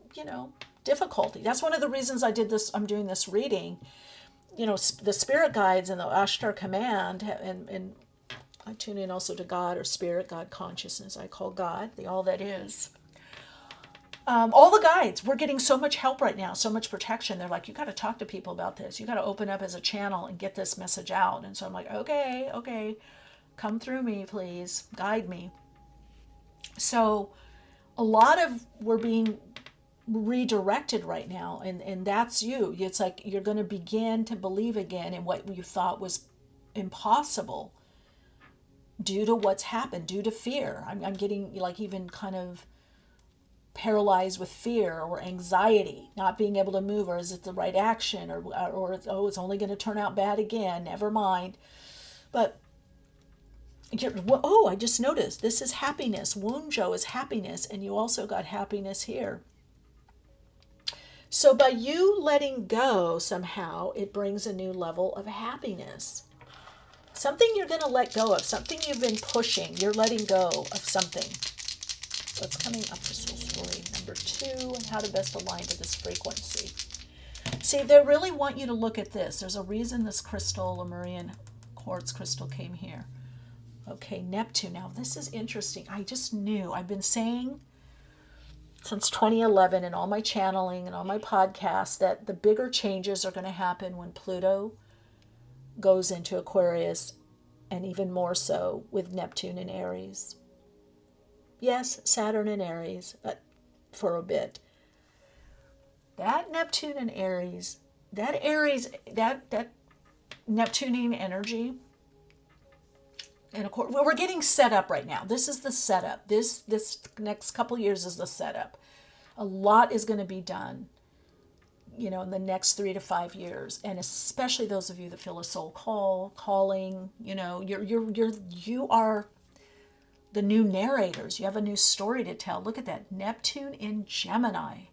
difficulty. That's one of the reasons I did this. I'm doing this reading. The spirit guides and the Ashtar command, and I tune in also to God or spirit, God consciousness. I call God the all that is. All the guides, we're getting so much help right now, so much protection. They're like, you got to talk to people about this. You got to open up as a channel and get this message out. And so I'm like, okay, come through me, please, guide me. So a lot of we're being redirected right now, and that's you. It's like you're going to begin to believe again in what you thought was impossible due to what's happened, due to fear. I'm getting like even kind of paralyzed with fear or anxiety, not being able to move, or is it the right action, or it's only going to turn out bad again, never mind. But I just noticed this is happiness. Wunjo is happiness, and you also got happiness here. So by you letting go, somehow it brings a new level of happiness. Something you're going to let go of, something you've been pushing, you're letting go of something. What's coming up for soul story number 2, and how to best align to this frequency. See, they really want you to look at this. There's a reason this crystal, Lemurian quartz crystal, came here. Okay, Neptune. Now, this is interesting. I just knew. I've been saying since 2011 in all my channeling and all my podcasts that the bigger changes are going to happen when Pluto goes into Aquarius, and even more so with Neptune in Aries. Yes, Saturn in Aries, but for a bit. That Neptune in Aries, that Neptunian energy, and of course, we're getting set up right now. This is the setup. This next couple years is the setup. A lot is going to be done, in the next 3 to 5 years, and especially those of you that feel a soul calling. You are the new narrators. You have a new story to tell. Look at that, Neptune in Gemini.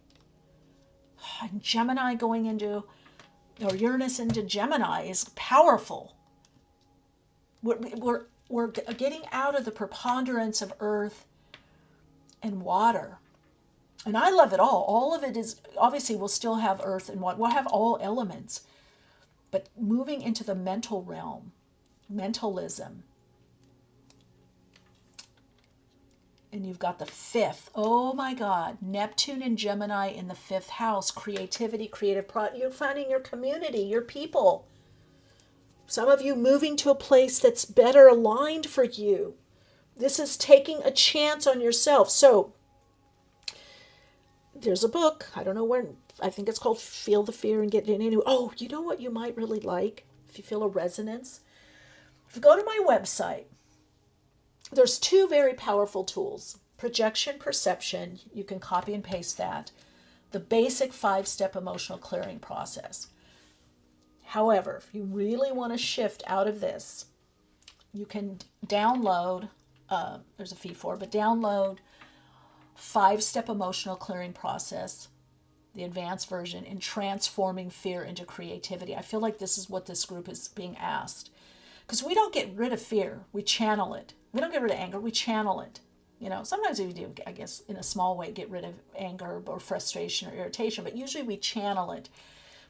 And Gemini going into, or Uranus into Gemini is powerful. We're getting out of the preponderance of earth and water. And I love it all. All of it is, obviously we'll still have earth and water. We'll have all elements. But moving into the mental realm, mentalism. And you've got the 5th. Oh my God. Neptune and Gemini in the 5th house. Creativity, you're finding your community, your people. Some of you moving to a place that's better aligned for you. This is taking a chance on yourself. So there's a book. I don't know when. I think it's called Feel the Fear and Get Into It. Oh, you know what you might really like if you feel a resonance? If you go to my website, there's two very powerful tools. Projection perception, you can copy and paste that. The basic 5-step emotional clearing process. However, if you really want to shift out of this, you can download, there's a fee for it, but download 5-step emotional clearing process, the advanced version, in transforming fear into creativity. I feel like this is what this group is being asked. Because we don't get rid of fear, we channel it. We don't get rid of anger, we channel it. You know, sometimes we do, I guess, in a small way, get rid of anger or frustration or irritation, but usually we channel it.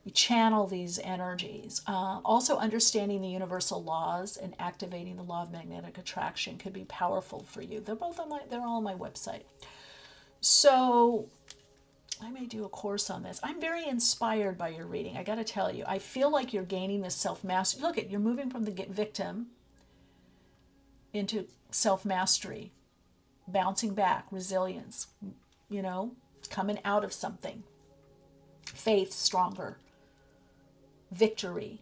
We channel these energies. Also, understanding the universal laws and activating the law of magnetic attraction could be powerful for you. They're all on my website. So I may do a course on this. I'm very inspired by your reading. I got to tell you, I feel like you're gaining this self-mastery. Look at, you're moving from the victim into self-mastery, bouncing back, resilience, you know, coming out of something, faith stronger, victory,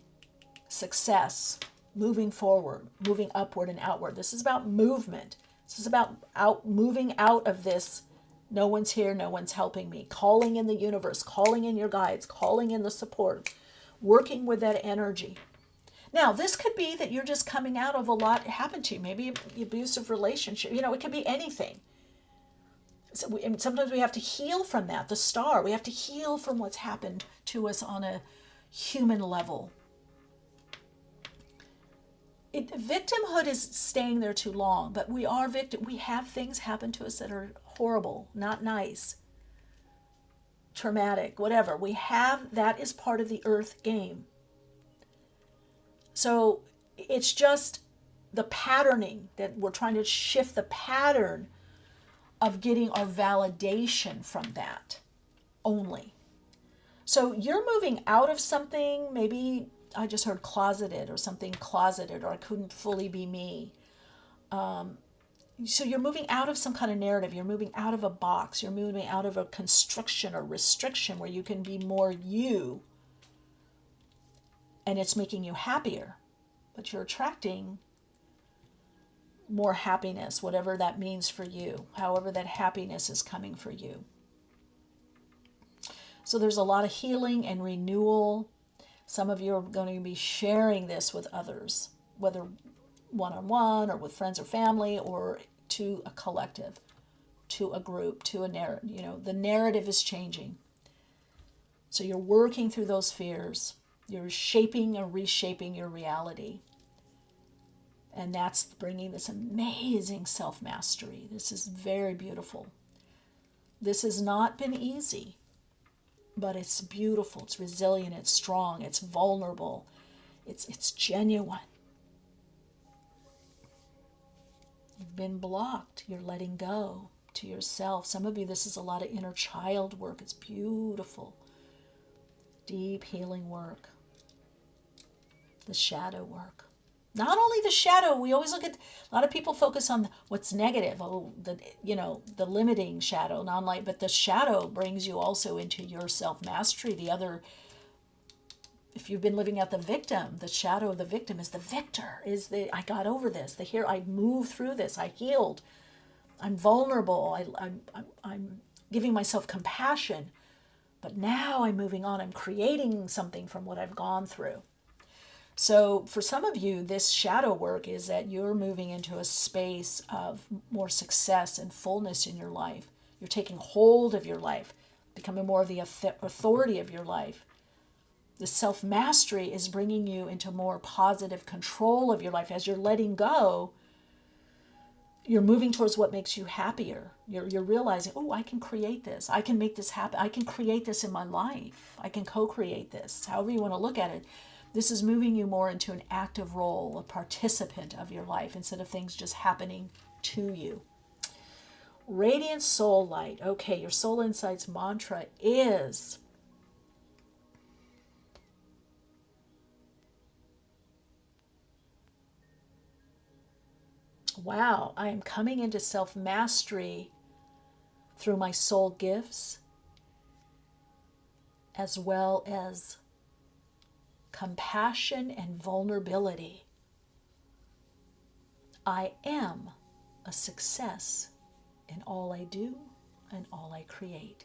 success, moving forward, moving upward and outward. This is about movement. This is about moving out of this. No one's here, no one's helping me. Calling in the universe, calling in your guides, calling in the support, working with that energy. Now, this could be that you're just coming out of a lot happened to you, maybe an abusive relationship. You know, it could be anything. So and sometimes we have to heal from that. The star, we have to heal from what's happened to us on a human level. Victimhood is staying there too long, but we are victim. We have things happen to us that are horrible, not nice, traumatic, whatever. We have, that is part of the earth game. So it's just the patterning that we're trying to shift the pattern of getting our validation from that only. So you're moving out of something, maybe I just heard closeted or something closeted, or I couldn't fully be me. So you're moving out of some kind of narrative. You're moving out of a box. You're moving out of a constriction or restriction where you can be more you. And it's making you happier. But you're attracting more happiness, whatever that means for you, however that happiness is coming for you. So there's a lot of healing and renewal. Some of you are going to be sharing this with others, whether one-on-one or with friends or family, or to a collective, to a group, to a narrative. You know, the narrative is changing. So you're working through those fears. You're shaping or reshaping your reality. And that's bringing this amazing self-mastery. This is very beautiful. This has not been easy, but it's beautiful. It's resilient. It's strong. It's vulnerable. It's genuine. You've been blocked. You're letting go to yourself. Some of you, this is a lot of inner child work. It's beautiful. Deep healing work. The shadow work. Not only the shadow, we always look at, a lot of people focus on what's negative, the limiting shadow, non-light, but the shadow brings you also into your self-mastery. The other, if you've been living at the victim, the shadow of the victim is the victor, I got over this, I moved through this, I healed, I'm vulnerable, I'm giving myself compassion, but now I'm moving on, I'm creating something from what I've gone through. So for some of you, this shadow work is that you're moving into a space of more success and fullness in your life. You're taking hold of your life, becoming more of the authority of your life. The self-mastery is bringing you into more positive control of your life. As you're letting go, you're moving towards what makes you happier. You're realizing, oh, I can create this. I can make this happen. I can create this in my life. I can co-create this, however you want to look at it. This is moving you more into an active role, a participant of your life, instead of things just happening to you. Radiant soul light. Okay, your soul insights mantra is Wow, I am coming into self-mastery through my soul gifts, as well as compassion and vulnerability. I am a success in all I do and all I create.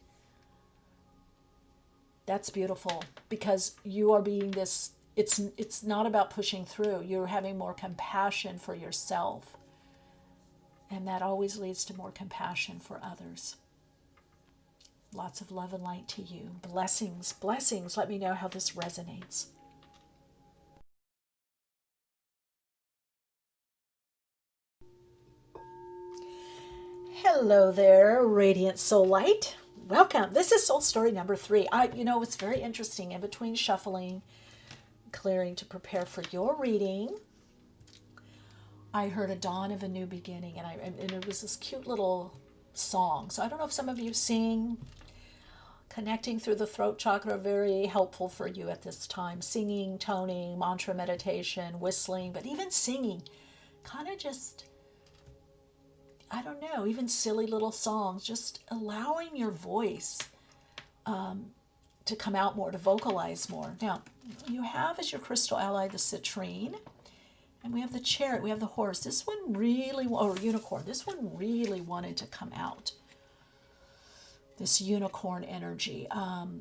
That's beautiful, because you are being this, it's not about pushing through. You're having more compassion for yourself. And that always leads to more compassion for others. Lots of love and light to you. Blessings, blessings. Let me know how this resonates. Hello there, Radiant Soul Light. Welcome. This is soul story number 3. It's very interesting. In between shuffling, clearing to prepare for your reading, I heard a dawn of a new beginning, and it was this cute little song. So I don't know if some of you sing. Connecting through the throat chakra, very helpful for you at this time. Singing, toning, mantra meditation, whistling, but even singing, kind of just, I don't know, even silly little songs, just allowing your voice to come out more, to vocalize more. Now, you have as your crystal ally the Citrine, and we have the Chariot, we have the horse. This one really, or unicorn, this one really wanted to come out. This unicorn energy.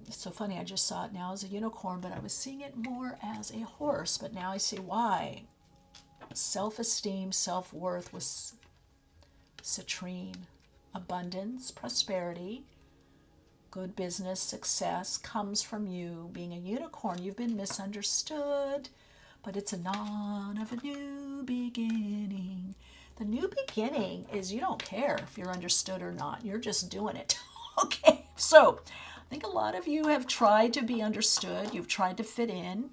It's so funny, I just saw it now as a unicorn, but I was seeing it more as a horse, but now I see why. Self-esteem, self-worth was Citrine. Abundance, prosperity, good business, success comes from you. Being a unicorn, you've been misunderstood, but it's a dawn of a new beginning. The new beginning is you don't care if you're understood or not. You're just doing it. Okay, so I think a lot of you have tried to be understood. You've tried to fit in.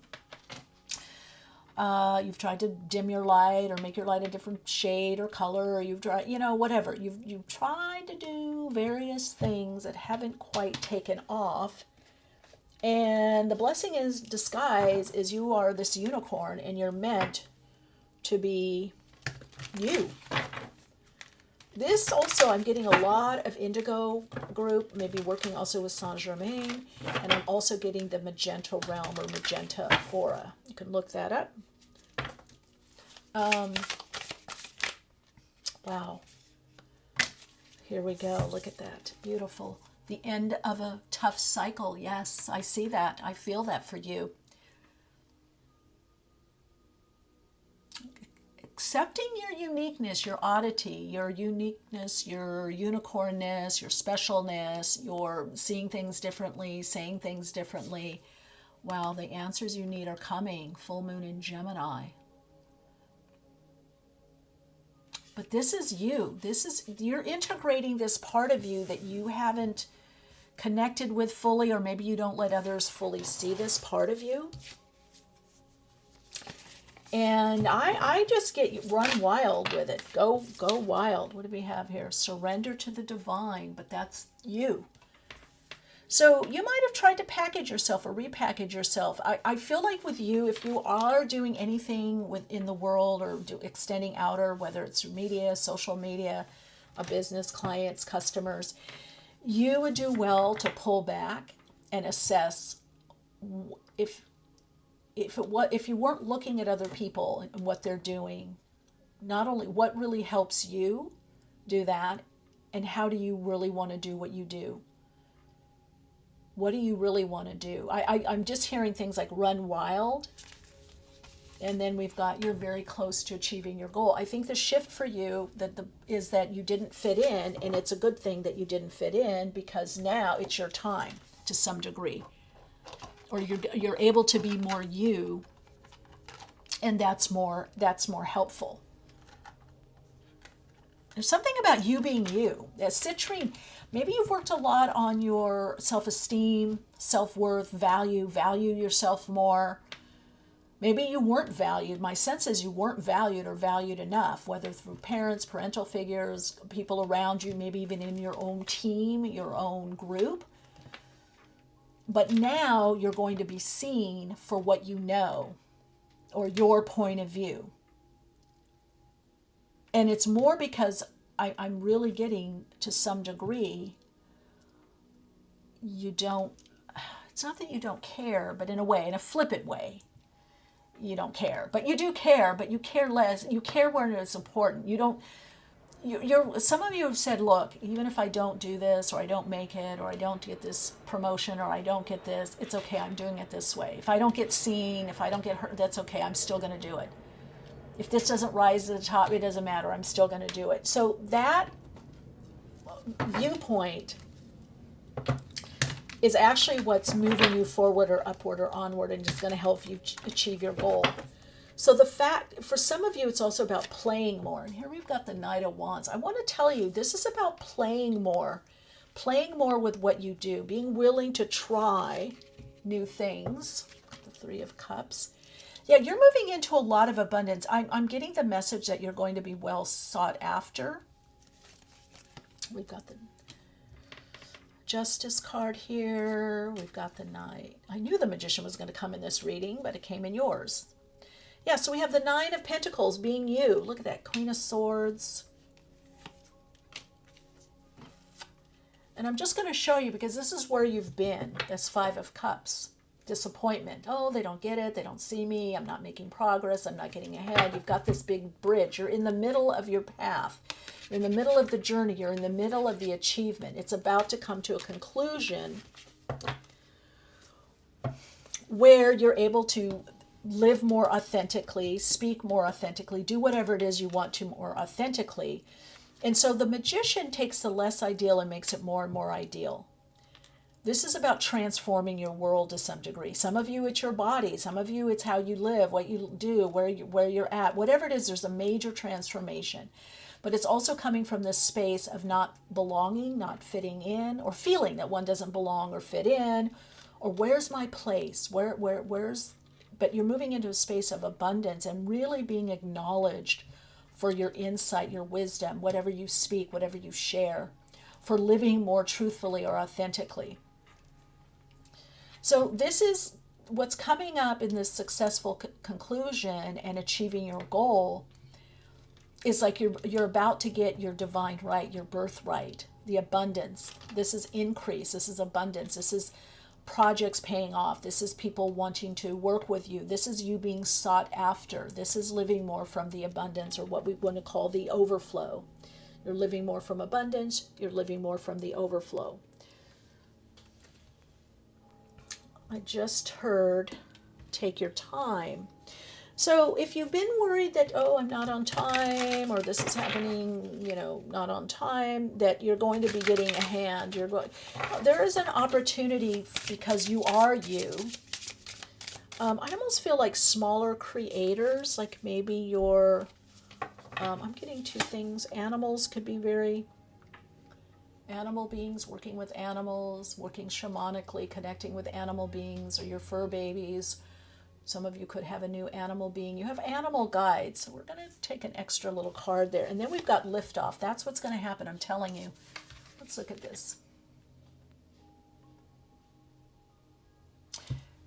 You've tried to dim your light or make your light a different shade or color, or you've tried, whatever. You've tried to do various things that haven't quite taken off. And the blessing is disguise is you are this unicorn, and you're meant to be you. This also, I'm getting a lot of indigo group, maybe working also with Saint Germain, and I'm also getting the magenta realm or magenta aura. You can look that up. Wow. Here we go. Look at that. Beautiful. The end of a tough cycle. Yes, I see that. I feel that for you. Accepting your uniqueness, your oddity, your uniqueness, your unicornness, your specialness, your seeing things differently, saying things differently. Wow, the answers you need are coming. Full moon in Gemini. But this is you. You're integrating this part of you that you haven't connected with fully, or maybe you don't let others fully see this part of you. And I just get run wild with it. Go wild. What do we have here? Surrender to the divine, but that's you. So you might have tried to package yourself or repackage yourself. I feel like with you, if you are doing anything within the world or extending outer, whether it's media, social media, a business, clients, customers, you would do well to pull back and assess if you weren't looking at other people and what they're doing, not only what really helps you do that, and how do you really want to do what you do? What do you really want to do? I'm just hearing things like run wild, and then we've got you're very close to achieving your goal. I think the shift for you is that you didn't fit in, and it's a good thing that you didn't fit in, because now it's your time to some degree. Or you're able to be more you, and that's more helpful. There's something about you being you. As Citrine, maybe you've worked a lot on your self-esteem, self-worth, value yourself more. Maybe you weren't valued. My sense is you weren't valued or valued enough, whether through parents, parental figures, people around you, maybe even in your own team, your own group. But now you're going to be seen for what you know, or your point of view. And it's more because I'm really getting, to some degree, you don't, it's not that you don't care, but in a way, in a flippant way, you don't care. But you do care, but you care less. You care when it's important. You don't, some of you have said, look, even if I don't do this, or I don't make it, or I don't get this promotion, or I don't get this, it's okay, I'm doing it this way. If I don't get seen, if I don't get hurt, that's okay, I'm still going to do it. If this doesn't rise to the top, it doesn't matter, I'm still going to do it. So that viewpoint is actually what's moving you forward or upward or onward, and is going to help you achieve your goal. So the fact, for some of you, it's also about playing more. And here we've got the Knight of Wands. I want to tell you, this is about playing more with what you do, being willing to try new things. The Three of Cups. Yeah, you're moving into a lot of abundance. I'm getting the message that you're going to be well sought after. We've got the Justice card here. We've got the Knight. I knew the Magician was going to come in this reading, but it came in yours. Yeah, so we have the Nine of Pentacles being you. Look at that, Queen of Swords. And I'm just going to show you, because this is where you've been. This Five of Cups. Disappointment. Oh, they don't get it. They don't see me. I'm not making progress. I'm not getting ahead. You've got this big bridge. You're in the middle of your path. You're in the middle of the journey. You're in the middle of the achievement. It's about to come to a conclusion where you're able to live more authentically, speak more authentically, do whatever it is you want to more authentically. And so the Magician takes the less ideal and makes it more and more ideal. This is about transforming your world to some degree. Some of you, it's your body. Some of you, it's how you live, what you do, where you're at. Whatever it is, there's a major transformation. But it's also coming from this space of not belonging, not fitting in, or feeling that one doesn't belong or fit in, or where's my place? Where's... But you're moving into a space of abundance and really being acknowledged for your insight, your wisdom, whatever you speak, whatever you share, for living more truthfully or authentically. So this is what's coming up in this successful conclusion and achieving your goal, is like you're about to get your divine right, your birthright, the abundance. This is increase. This is abundance. This is projects paying off. This is people wanting to work with you. This is you being sought after. This is living more from the abundance, or what we want to call the overflow. You're living more from abundance. You're living more from the overflow. I just heard, take your time. So if you've been worried that, oh, I'm not on time, or this is happening, not on time, that you're going to be getting a hand, there is an opportunity, because you are you. I almost feel like smaller creators, like maybe I'm getting two things. Animals could be animal beings, working with animals, working shamanically, connecting with animal beings, or your fur babies. Some of you could have a new animal being. You have animal guides. So we're going to take an extra little card there. And then we've got liftoff. That's what's going to happen, I'm telling you. Let's look at this.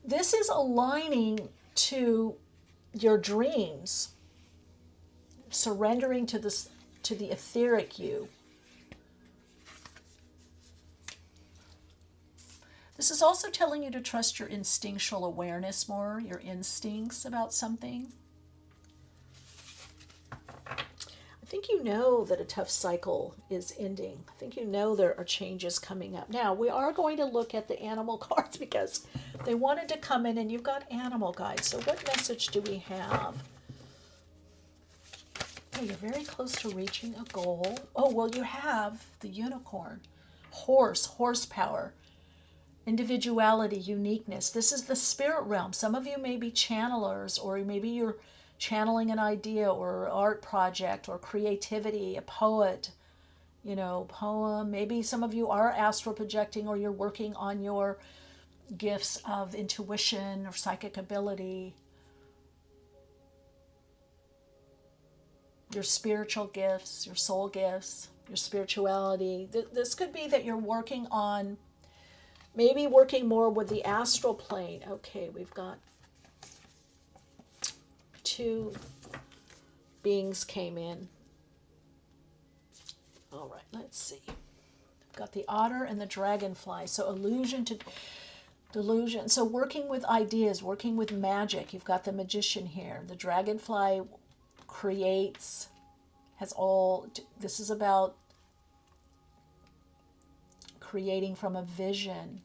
This is aligning to your dreams, surrendering to the etheric you. This is also telling you to trust your instinctual awareness more, your instincts about something. I think you know that a tough cycle is ending. I think you know there are changes coming up. Now, we are going to look at the animal cards because they wanted to come in, and you've got animal guides. So what message do we have? Oh, you're very close to reaching a goal. Oh, well, you have the unicorn, horsepower. Individuality, uniqueness. This is the spirit realm. Some of you may be channelers, or maybe you're channeling an idea or art project or creativity, a poet, poem. Maybe some of you are astral projecting, or you're working on your gifts of intuition or psychic ability, your spiritual gifts, your soul gifts, your spirituality. This could be that you're working on, maybe working more with the astral plane. Okay, we've got two beings came in. All right, let's see. Got the otter and the dragonfly. So illusion to delusion. So working with ideas, working with magic. You've got the magician here. The dragonfly creates, has all, this is about creating from a vision,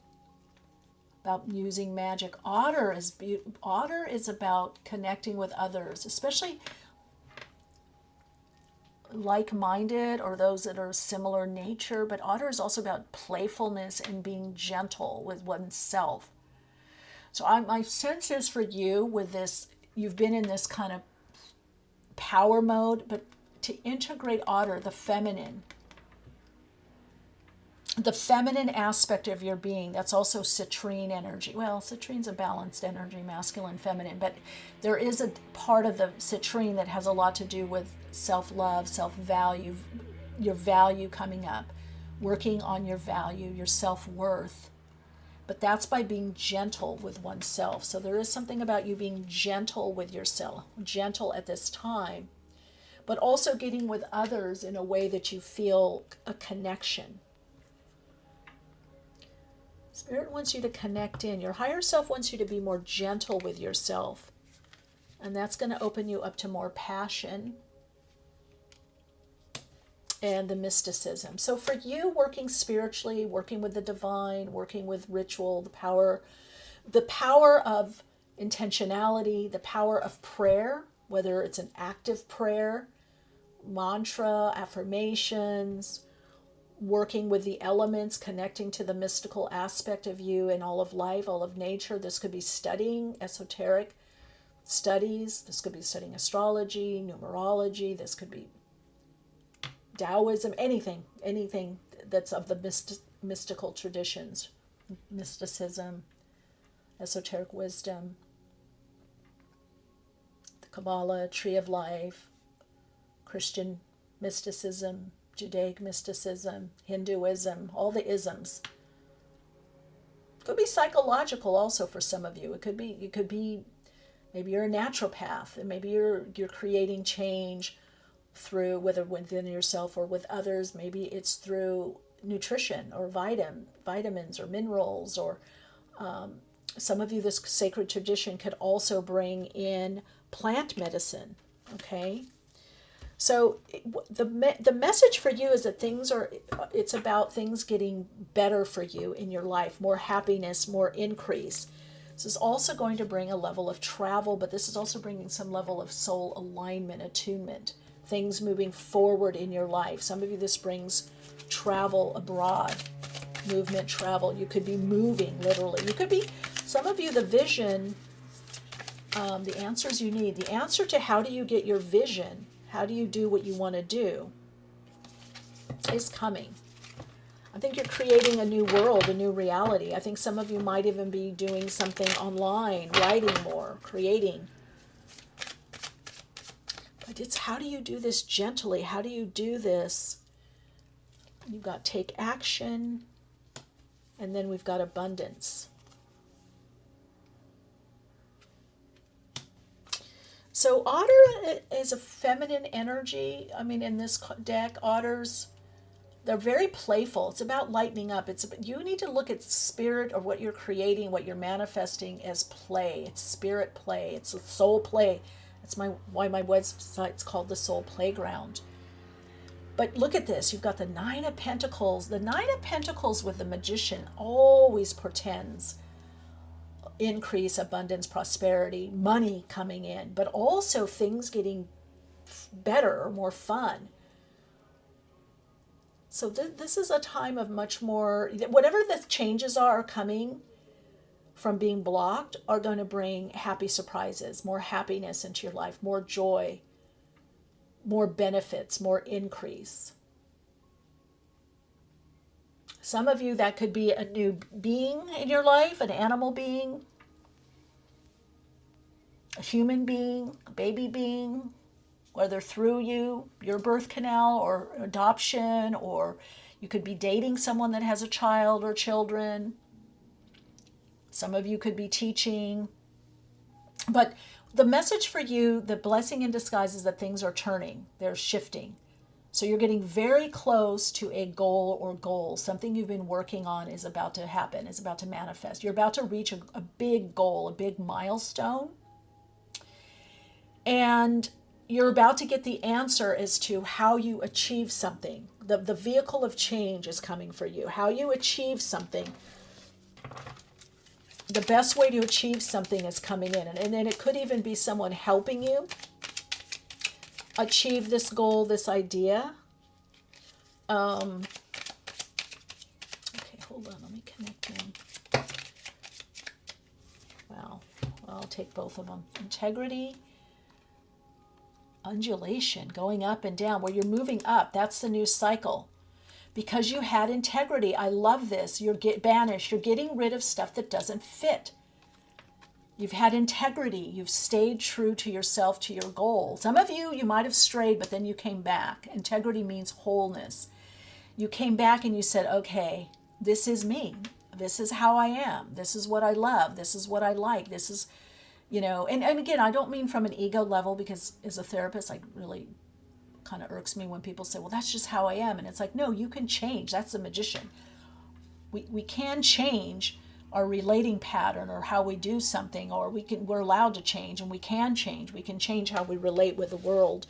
about using magic. Otter is about connecting with others, especially like-minded or those that are similar nature. But otter is also about playfulness and being gentle with oneself. So my sense is for you with this, you've been in this kind of power mode, but to integrate otter, the feminine aspect of your being, that's also citrine energy. Well, citrine's a balanced energy, masculine, feminine, but there is a part of the citrine that has a lot to do with self-love, self-value, your value coming up, working on your value, your self-worth. But that's by being gentle with oneself. So there is something about you being gentle with yourself, gentle at this time, but also getting with others in a way that you feel a connection. Spirit wants you to connect in. Your higher self wants you to be more gentle with yourself. And that's going to open you up to more passion and the mysticism. So for you, working spiritually, working with the divine, working with ritual, the power of intentionality, the power of prayer, whether it's an active prayer, mantra, affirmations, working with the elements, connecting to the mystical aspect of you and all of life, all of nature. This could be studying esoteric studies. This could be studying astrology, numerology. This could be Taoism, anything that's of the mystical traditions, mysticism, esoteric wisdom, the Kabbalah, Tree of Life, Christian mysticism, Judaic mysticism, Hinduism, all the isms. It could be psychological also for some of you. It could be maybe you're a naturopath and maybe you're creating change through, whether within yourself or with others. Maybe it's through nutrition or vitamins or minerals, or some of you, this sacred tradition could also bring in plant medicine. Okay. So the message for you is that it's about things getting better for you in your life, more happiness, more increase. This is also going to bring a level of travel, but this is also bringing some level of soul alignment, attunement, things moving forward in your life. Some of you, this brings travel abroad, movement, travel. You could be moving, literally. You could be, some of you, the vision, the answers you need, the answer to how do you get your vision, how do you do what you want to do, is coming. I think you're creating a new world, a new reality. I think some of you might even be doing something online, writing more, creating. But it's how do you do this gently? How do you do this? You've got take action, and then we've got abundance. So otter is a feminine energy. I mean, in this deck, otters, they're very playful. It's about lightening up. You need to look at spirit, or what you're creating, what you're manifesting, as play. It's spirit play. It's a soul play. That's why my website's called the Soul Playground. But look at this. You've got the Nine of Pentacles. The Nine of Pentacles with the Magician always portends increase, abundance, prosperity, money coming in, but also things getting better or more fun. So this is a time of much more, whatever the changes are coming from being blocked are going to bring happy surprises, more happiness into your life, more joy, more benefits, more increase. Some of you, that could be a new being in your life, an animal being, a human being, a baby being, whether through your birth canal, or adoption, or you could be dating someone that has a child or children. Some of you could be teaching. But the message for you, the blessing in disguise, is that things are turning, they're shifting. So you're getting very close to a goal or goals. Something you've been working on is about to happen, is about to manifest. You're about to reach a big goal, a big milestone. And you're about to get the answer as to how you achieve something. The vehicle of change is coming for you. How you achieve something. The best way to achieve something is coming in. And then it could even be someone helping you achieve this goal, this idea. Okay, hold on, let me connect them. Wow, I'll take both of them. Integrity, undulation, going up and down, where you're moving up. That's the new cycle. Because you had integrity, I love this. You're banished. You're getting rid of stuff that doesn't fit. You've had integrity. You've stayed true to yourself, to your goal. Some of you, you might have strayed, but then you came back. Integrity means wholeness. You came back and you said, okay, this is me. This is how I am. This is what I love. This is what I like. This is, and again, I don't mean from an ego level, because as a therapist, I really kind of irks me when people say, well, that's just how I am. And it's like, no, you can change. That's the magician. We can change our relating pattern or how we do something, or we're allowed to change, and we can change. We can change how we relate with the world.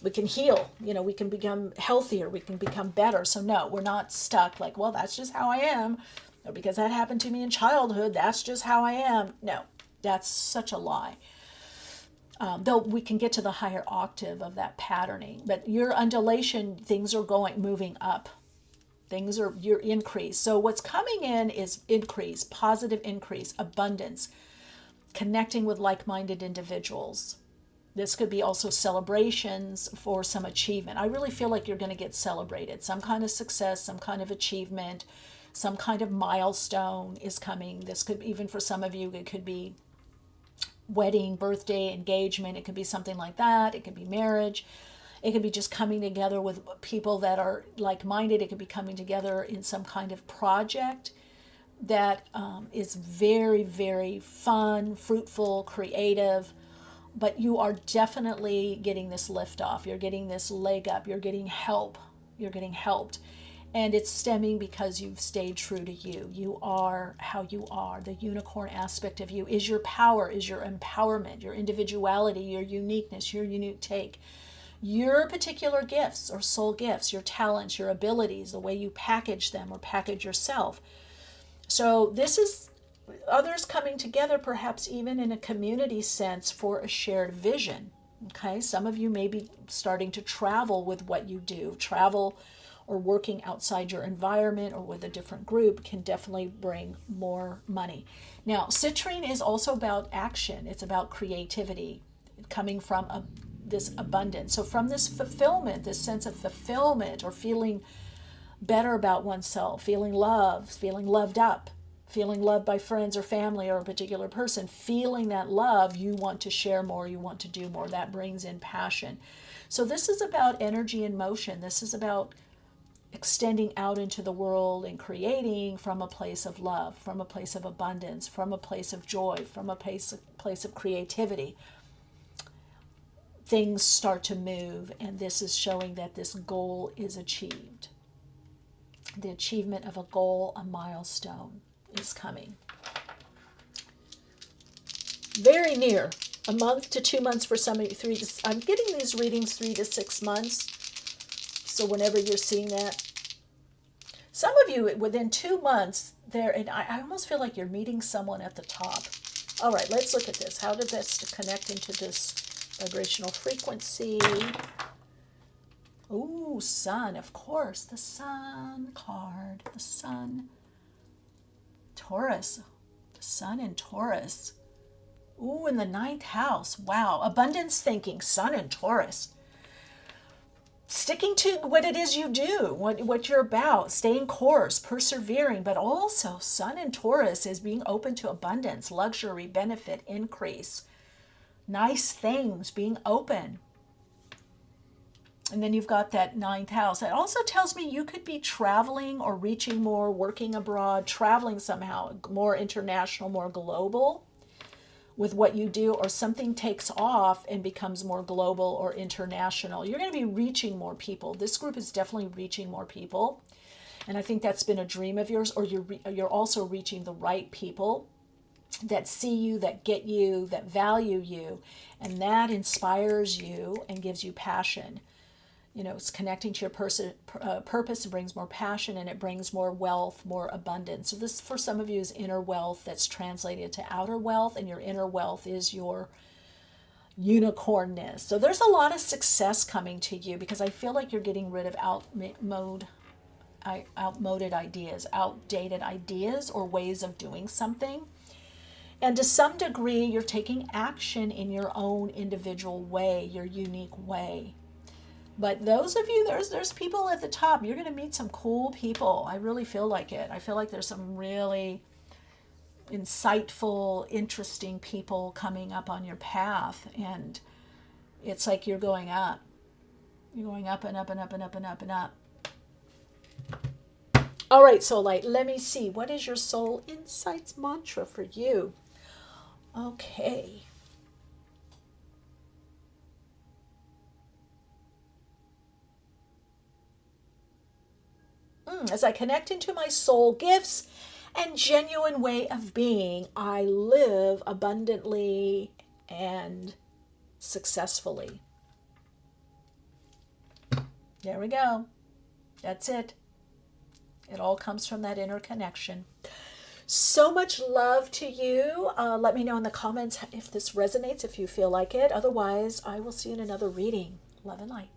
We can heal, we can become healthier. We can become better. So no, we're not stuck like, well, that's just how I am. Or because that happened to me in childhood, that's just how I am. No, that's such a lie. Though we can get to the higher octave of that patterning, but your undulation, things are moving up. Things are your increase. So what's coming in is increase, positive increase, abundance, connecting with like-minded individuals. This could be also celebrations for some achievement. I really feel like you're going to get celebrated. Some kind of success, some kind of achievement, some kind of milestone is coming. This could, even for some of you, it could be wedding, birthday, engagement. It could be something like that. It could be marriage. It could be just coming together with people that are like-minded. It could be coming together in some kind of project that is very, very fun, fruitful, creative. But you are definitely getting this lift off. You're getting this leg up. You're getting help. You're getting helped. And it's stemming because you've stayed true to you. You are how you are. The unicorn aspect of you is your power, is your empowerment, your individuality, your uniqueness, your unique take. Your particular gifts or soul gifts, your talents, your abilities, the way you package them or package yourself. So this is others coming together, perhaps even in a community sense, for a shared vision. Okay, some of you may be starting to travel with what you do. Travel or working outside your environment or with a different group can definitely bring more money. Now, Citrine is also about action. It's about creativity coming from this abundance. So from this fulfillment, this sense of fulfillment or feeling better about oneself, feeling loved, feeling loved up, feeling loved by friends or family or a particular person, feeling that love, you want to share more, you want to do more. That brings in passion. So this is about energy in motion. This is about extending out into the world and creating from a place of love, from a place of abundance, from a place of joy, from a place of creativity. Things start to move, and this is showing that this goal is achieved. The achievement of a goal, a milestone, is coming. Very near. A month to 2 months for some of you. I'm getting these readings 3 to 6 months. So whenever you're seeing that. Some of you, within 2 months, and I almost feel like you're meeting someone at the top. All right, let's look at this. How did this connect into this vibrational frequency? Ooh, sun, of course. The sun card. The sun. Taurus. The sun in Taurus. Ooh, in the 9th house. Wow. Abundance thinking. Sun in Taurus. Sticking to what it is you do, what you're about, staying course, persevering, but also Sun in Taurus is being open to abundance, luxury, benefit, increase, nice things, being open. And then you've got that 9th house. That also tells me you could be traveling or reaching more, working abroad, traveling somehow, more international, more global, with what you do, or something takes off and becomes more global or international. You're going to be reaching more people. This group is definitely reaching more people. And I think that's been a dream of yours, or you're also reaching the right people that see you, that get you, that value you, and that inspires you and gives you passion. You know, it's connecting to your purpose and brings more passion, and it brings more wealth, more abundance. So this, for some of you, is inner wealth that's translated to outer wealth, and your inner wealth is your unicornness. So there's a lot of success coming to you, because I feel like you're getting rid of outmoded ideas, outdated ideas or ways of doing something. And to some degree, you're taking action in your own individual way, your unique way. But those of you, there's people at the top. You're going to meet some cool people. I really feel like it. I feel like there's some really insightful, interesting people coming up on your path. And it's like you're going up. You're going up and up and up and up and up and up. All right, Soul Light, let me see. What is your Soul Insights mantra for you? Okay. As I connect into my soul gifts and genuine way of being, I live abundantly and successfully. There we go. That's it. It all comes from that inner connection. So much love to you. Let me know in the comments if this resonates, if you feel like it. Otherwise, I will see you in another reading. Love and light.